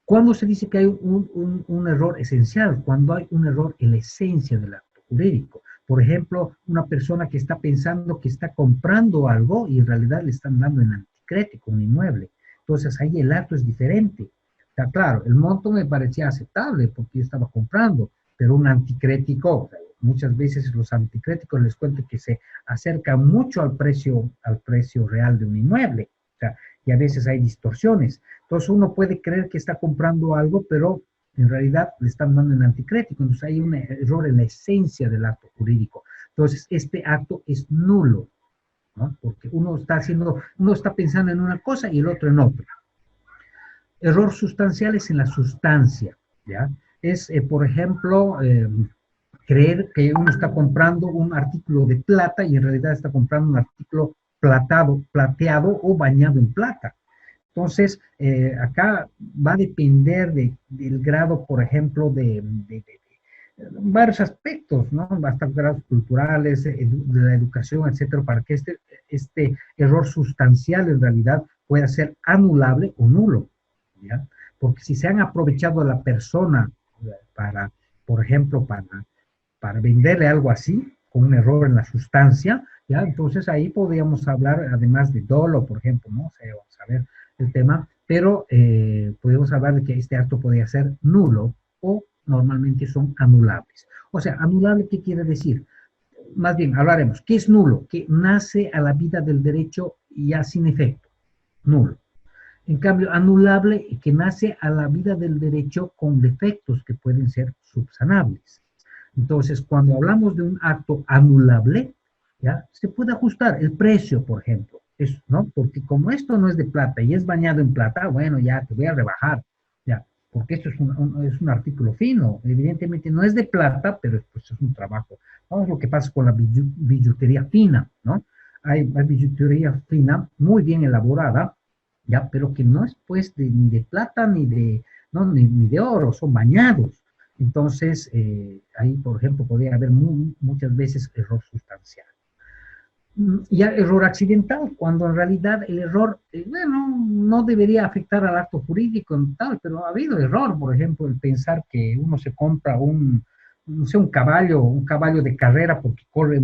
¿Cuándo se dice que hay un error esencial? Cuando hay un error en la esencia del acto jurídico. Por ejemplo, una persona que está pensando que está comprando algo y en realidad le están dando en anticrético un inmueble. Entonces ahí el acto es diferente. O sea, claro, el monto me parecía aceptable porque yo estaba comprando, pero un anticrético, muchas veces los anticréticos les cuento que se acercan mucho al precio real de un inmueble. O sea, y a veces hay distorsiones. Entonces uno puede creer que está comprando algo, pero en realidad le están dando en anticrético. Entonces hay un error en la esencia del acto jurídico. Entonces este acto es nulo, ¿no? Porque uno está pensando en una cosa y el otro en otra. Error sustancial es en la sustancia, ¿ya? Es, por ejemplo, creer que uno está comprando un artículo de plata y en realidad está comprando un artículo plateado o bañado en plata. Entonces, acá va a depender del grado, por ejemplo, de varios aspectos, ¿no? Hasta grados culturales, de la educación, etcétera, para que este error sustancial en realidad pueda ser anulable o nulo, ¿ya? Porque si se han aprovechado a la persona para, por ejemplo, para venderle algo así, con un error en la sustancia, ¿ya? Entonces ahí podríamos hablar, además de dolo, por ejemplo, ¿no? O sea, vamos a ver el tema, pero podemos hablar de que este acto podría ser nulo o normalmente son anulables. O sea, anulable, ¿qué quiere decir? Más bien, hablaremos, ¿qué es nulo? Que nace a la vida del derecho ya sin efecto, nulo. En cambio, anulable, que nace a la vida del derecho con defectos que pueden ser subsanables. Entonces, cuando hablamos de un acto anulable, ¿ya? Se puede ajustar el precio, por ejemplo, eso, ¿no? Porque como esto no es de plata y es bañado en plata, bueno, ya te voy a rebajar, ¿ya? Porque esto es un artículo fino, evidentemente no es de plata, pero pues, es un trabajo. Vamos a lo que pasa con la billutería fina, ¿no? Hay billutería fina muy bien elaborada, ¿ya? Pero que no es pues ni de plata ni de, ¿no? ni de oro, son bañados. Entonces, ahí, por ejemplo, podría haber muchas veces error sustancial. Ya error accidental, cuando en realidad el error, bueno, no debería afectar al acto jurídico en tal, pero ha habido error, por ejemplo, el pensar que uno se compra no sé, un caballo de carrera porque corre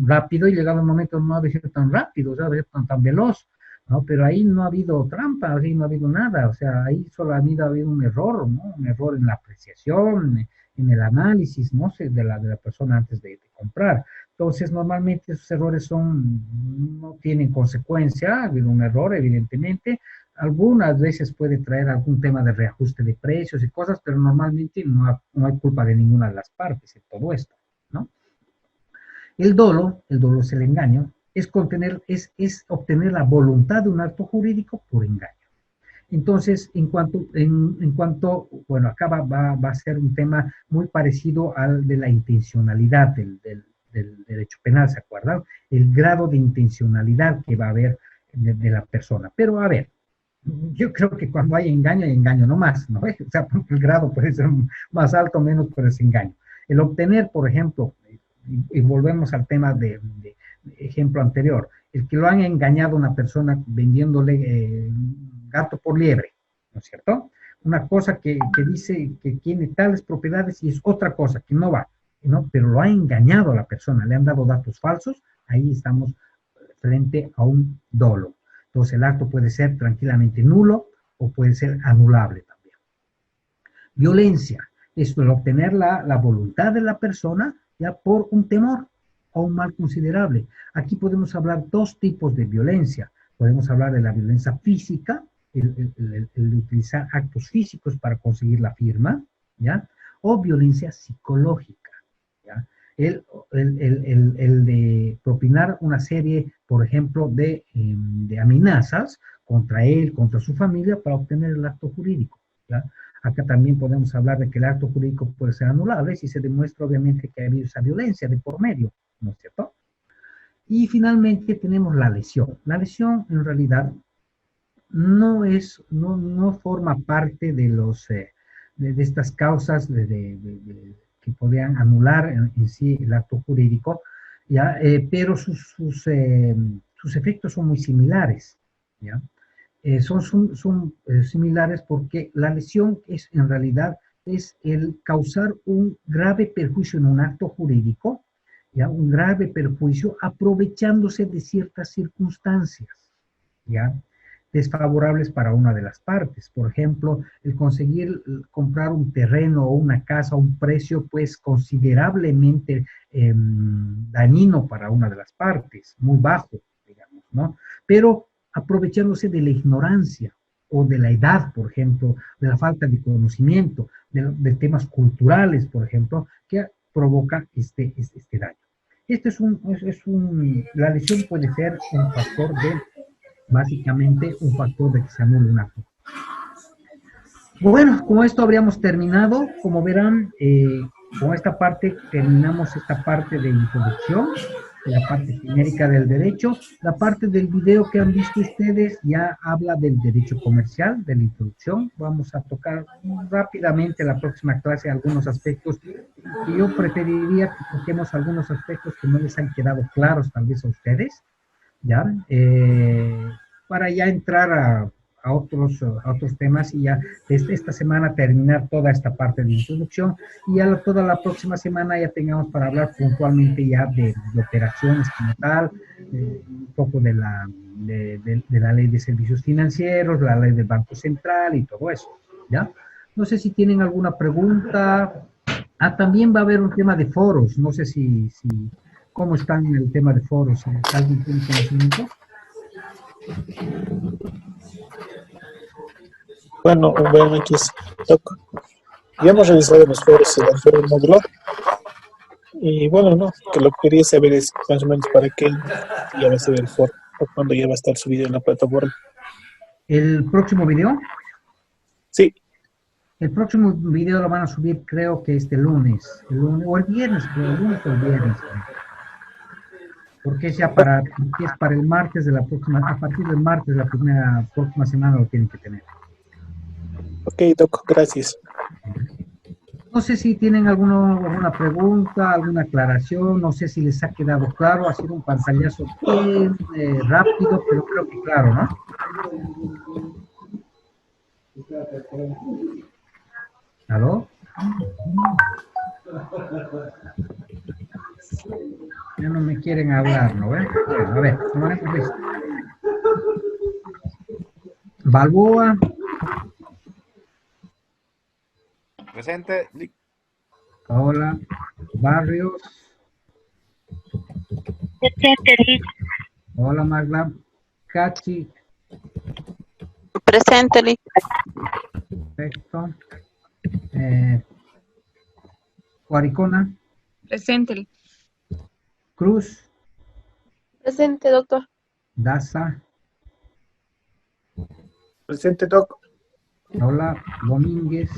rápido y llegado el momento no ha de ser tan rápido, o sea, ha de ser tan veloz, ¿no? Pero ahí no ha habido trampa, ahí no ha habido nada, o sea, ahí solo ha habido un error, ¿no? Un error en la apreciación, en el análisis, no sé, de la persona antes de comprar. Entonces, normalmente esos errores no tienen consecuencia, ha habido un error, evidentemente. Algunas veces puede traer algún tema de reajuste de precios y cosas, pero normalmente no hay culpa de ninguna de las partes en todo esto, ¿no? El dolo es el engaño, es obtener la voluntad de un acto jurídico por engaño. Entonces, en cuanto bueno, acá va a ser un tema muy parecido al de la intencionalidad del derecho penal, ¿se acuerdan? El grado de intencionalidad que va a haber de la persona. Pero, a ver, yo creo que cuando hay engaño no más, ¿no? O sea, el grado puede ser más alto o menos, pero es engaño. El obtener, por ejemplo, y volvemos al tema de ejemplo anterior, el que lo han engañado a una persona vendiéndole gato por liebre, ¿no es cierto? Una cosa que dice que tiene tales propiedades y es otra cosa, que no va, ¿no? Pero lo ha engañado a la persona, le han dado datos falsos, ahí estamos frente a un dolo. Entonces el acto puede ser tranquilamente nulo o puede ser anulable también. Violencia, esto es obtener la voluntad de la persona ya por un temor o un mal considerable. Aquí podemos hablar dos tipos de violencia. Podemos hablar de la violencia física, el utilizar actos físicos para conseguir la firma, ¿ya? O violencia psicológica, ¿ya? El de propinar una serie, por ejemplo, de amenazas contra él, contra su familia, para obtener el acto jurídico, ¿ya? Acá también podemos hablar de que el acto jurídico puede ser anulable si se demuestra, obviamente, que ha habido esa violencia de por medio, ¿no es cierto? Y finalmente tenemos la lesión. La lesión, en realidad, no forma parte de de estas causas que podrían anular en sí el acto jurídico, ¿ya? Pero sus efectos son muy similares, ¿ya? Son similares porque la lesión en realidad es el causar un grave perjuicio en un acto jurídico, ¿ya? Un grave perjuicio aprovechándose de ciertas circunstancias, ¿ya? Desfavorables para una de las partes. Por ejemplo, el conseguir comprar un terreno o una casa a un precio pues considerablemente dañino para una de las partes, muy bajo, digamos, ¿no? Pero aprovechándose de la ignorancia o de la edad, por ejemplo, de la falta de conocimiento, de temas culturales, por ejemplo, que provoca este daño. La lesión puede ser un factor básicamente un factor de que se anule un acto. Bueno, con esto habríamos terminado. Como verán, con esta parte terminamos esta parte de introducción, la parte genérica del derecho. La parte del video que han visto ustedes ya habla del derecho comercial, de la introducción. Vamos a tocar rápidamente en la próxima clase algunos aspectos que yo preferiría que toquemos algunos aspectos que no les han quedado claros tal vez a ustedes, ¿ya? Para ya entrar a otros temas y ya esta semana terminar toda esta parte de introducción y ya toda la próxima semana ya tengamos para hablar puntualmente ya de operaciones como tal, un poco de la ley de servicios financieros, la ley del Banco Central y todo eso, ¿ya? No sé si tienen alguna pregunta. También va a haber un tema de foros, no sé si ¿cómo están en el tema de foros? ¿Alguien tiene conocimiento? Bueno, buenas noches, Doc. Ya hemos revisado los foros dentro del módulo. Y bueno, no, que lo que quería saber es más o menos para qué ya va a ser el foro o cuándo ya va a estar subido en la plataforma. ¿El próximo video? Sí. El próximo video lo van a subir, creo que este lunes, o el viernes, creo, el lunes o el viernes, creo. Porque es ya porque es para el martes de la próxima, a partir del martes de la próxima semana lo tienen que tener. Ok, Doc, gracias. No sé si tienen alguna pregunta, alguna aclaración, no sé si les ha quedado claro, ha sido un pantallazo bien rápido, pero creo que claro, ¿no? ¿Aló? Ya no me quieren hablar, ¿no? Bueno, a ver, no hemos visto. Balboa. Presente. Lick. Paola. Barrios. Presente, Lick. Hola, Magda. Cachi. Presente, Lick. Perfecto. Guaricona. Presente. Cruz. Presente, doctor. Daza. Presente, Doc. Hola, Domínguez.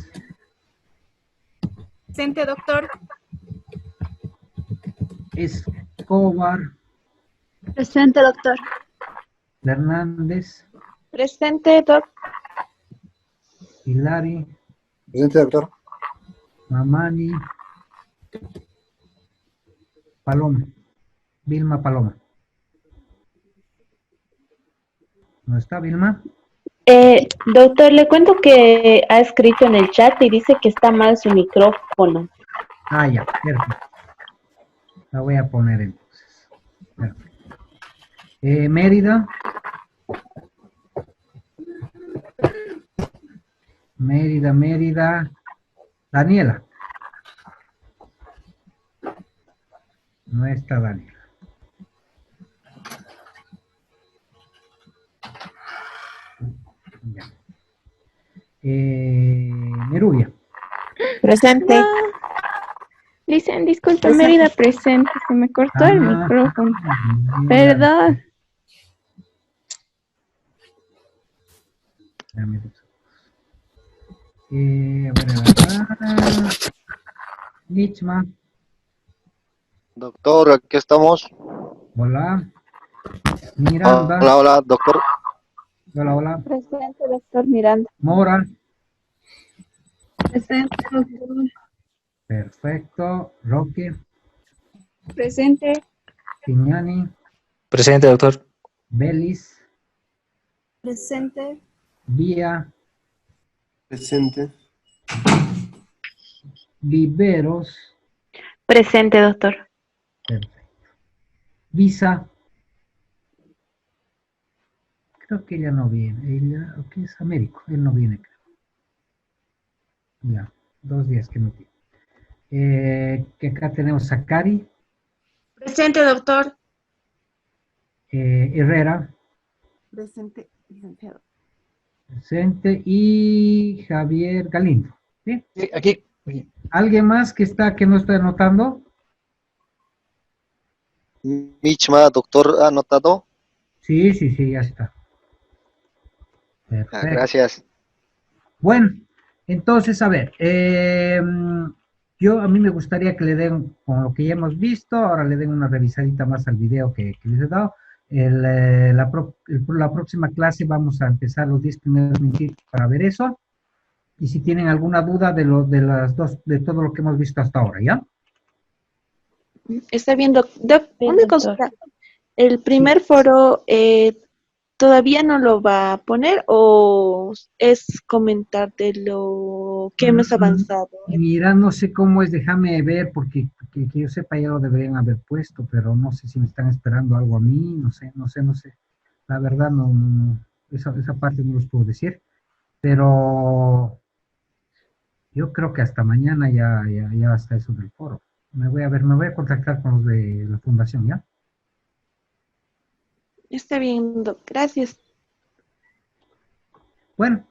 Presente, doctor. Escobar. Presente, doctor. Hernández. Presente, doc. Hilari. Presente, doctor. Mamani. Paloma. Vilma Paloma. ¿No está Vilma? Doctor, le cuento que ha escrito en el chat y dice que está mal su micrófono. Ah, ya, perfecto. La voy a poner entonces. Perfecto. Mérida. Mérida. Daniela. No está Daniela. Ya. Nerubia. Presente. Dicen, disculpe, Presente. Mérida, presente. Se me cortó el micrófono. Perdón. Dame 2 segundos. Michma. Doctor, aquí estamos. Hola. Miranda. Hola, hola, doctor. Hola. Presente, doctor Miranda. Mora. Presente, doctor. Perfecto. Roque. Presente. Piñani. Presente, doctor. Belis. Presente. Vía. Presente. Viveros. Presente, doctor. Perfecto. Visa. Creo que ella no viene. Ella, ¿qué es? Américo. Él no viene, creo. Ya, 2 días que no viene. Que acá tenemos a Cari. Presente, doctor. Herrera. Presente, licenciado. Presente. Y Javier Galindo. ¿Sí? Sí, aquí. ¿Alguien más que no está anotando? Michma, doctor, ¿anotado? Sí, ya está. Perfecto. Gracias. Bueno, entonces, a ver, a mí me gustaría que le den, con lo que ya hemos visto, ahora le den una revisadita más al video que les he dado. La próxima clase vamos a empezar los 10 primeros minutitos para ver eso. Y si tienen alguna duda de todo lo que hemos visto hasta ahora, ¿ya? Está bien, una consulta. ¿El primer foro todavía no lo va a poner o es comentar de lo que hemos avanzado? Mira, no sé cómo es, déjame ver, porque que yo sepa ya lo deberían haber puesto, pero no sé si me están esperando algo a mí, no sé. La verdad, no, esa parte no los puedo decir, pero yo creo que hasta mañana ya está eso del foro. Me voy a contactar con los de la fundación, ¿ya? Está bien, Doc. Gracias. Bueno,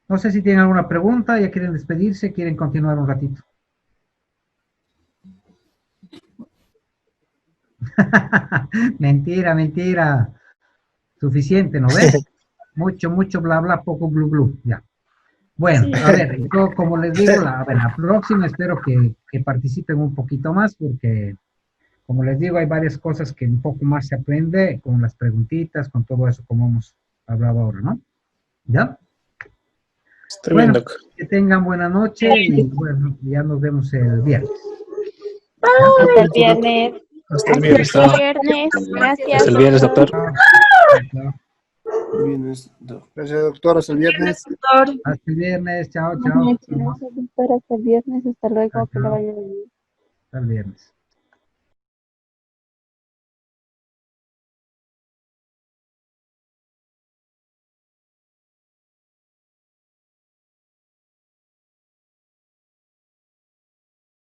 no sé si tienen alguna pregunta, ya quieren despedirse, quieren continuar un ratito. Mentira, mentira. Suficiente, ¿no ves? Mucho, mucho bla bla, poco blu blu. Ya. Bueno, Sí. a ver, yo como les digo, a ver, la próxima espero que participen un poquito más porque, como les digo, hay varias cosas que un poco más se aprende con las preguntitas, con todo eso como hemos hablado ahora, ¿no? ¿Ya? Está bien, Bueno, Doc. que tengan buena noche y bueno, ya nos vemos el viernes. Hasta el viernes. Hasta el Hasta viernes. el viernes. Gracias. Hasta el viernes, doctor. Viernes, Doc. Gracias, doctor. Hasta el viernes. Doctor. Hasta el viernes, chao, Buenas chao. noches, gracias, doctor. Hasta el viernes. Hasta luego. Que lo vaya bien. Hasta el viernes.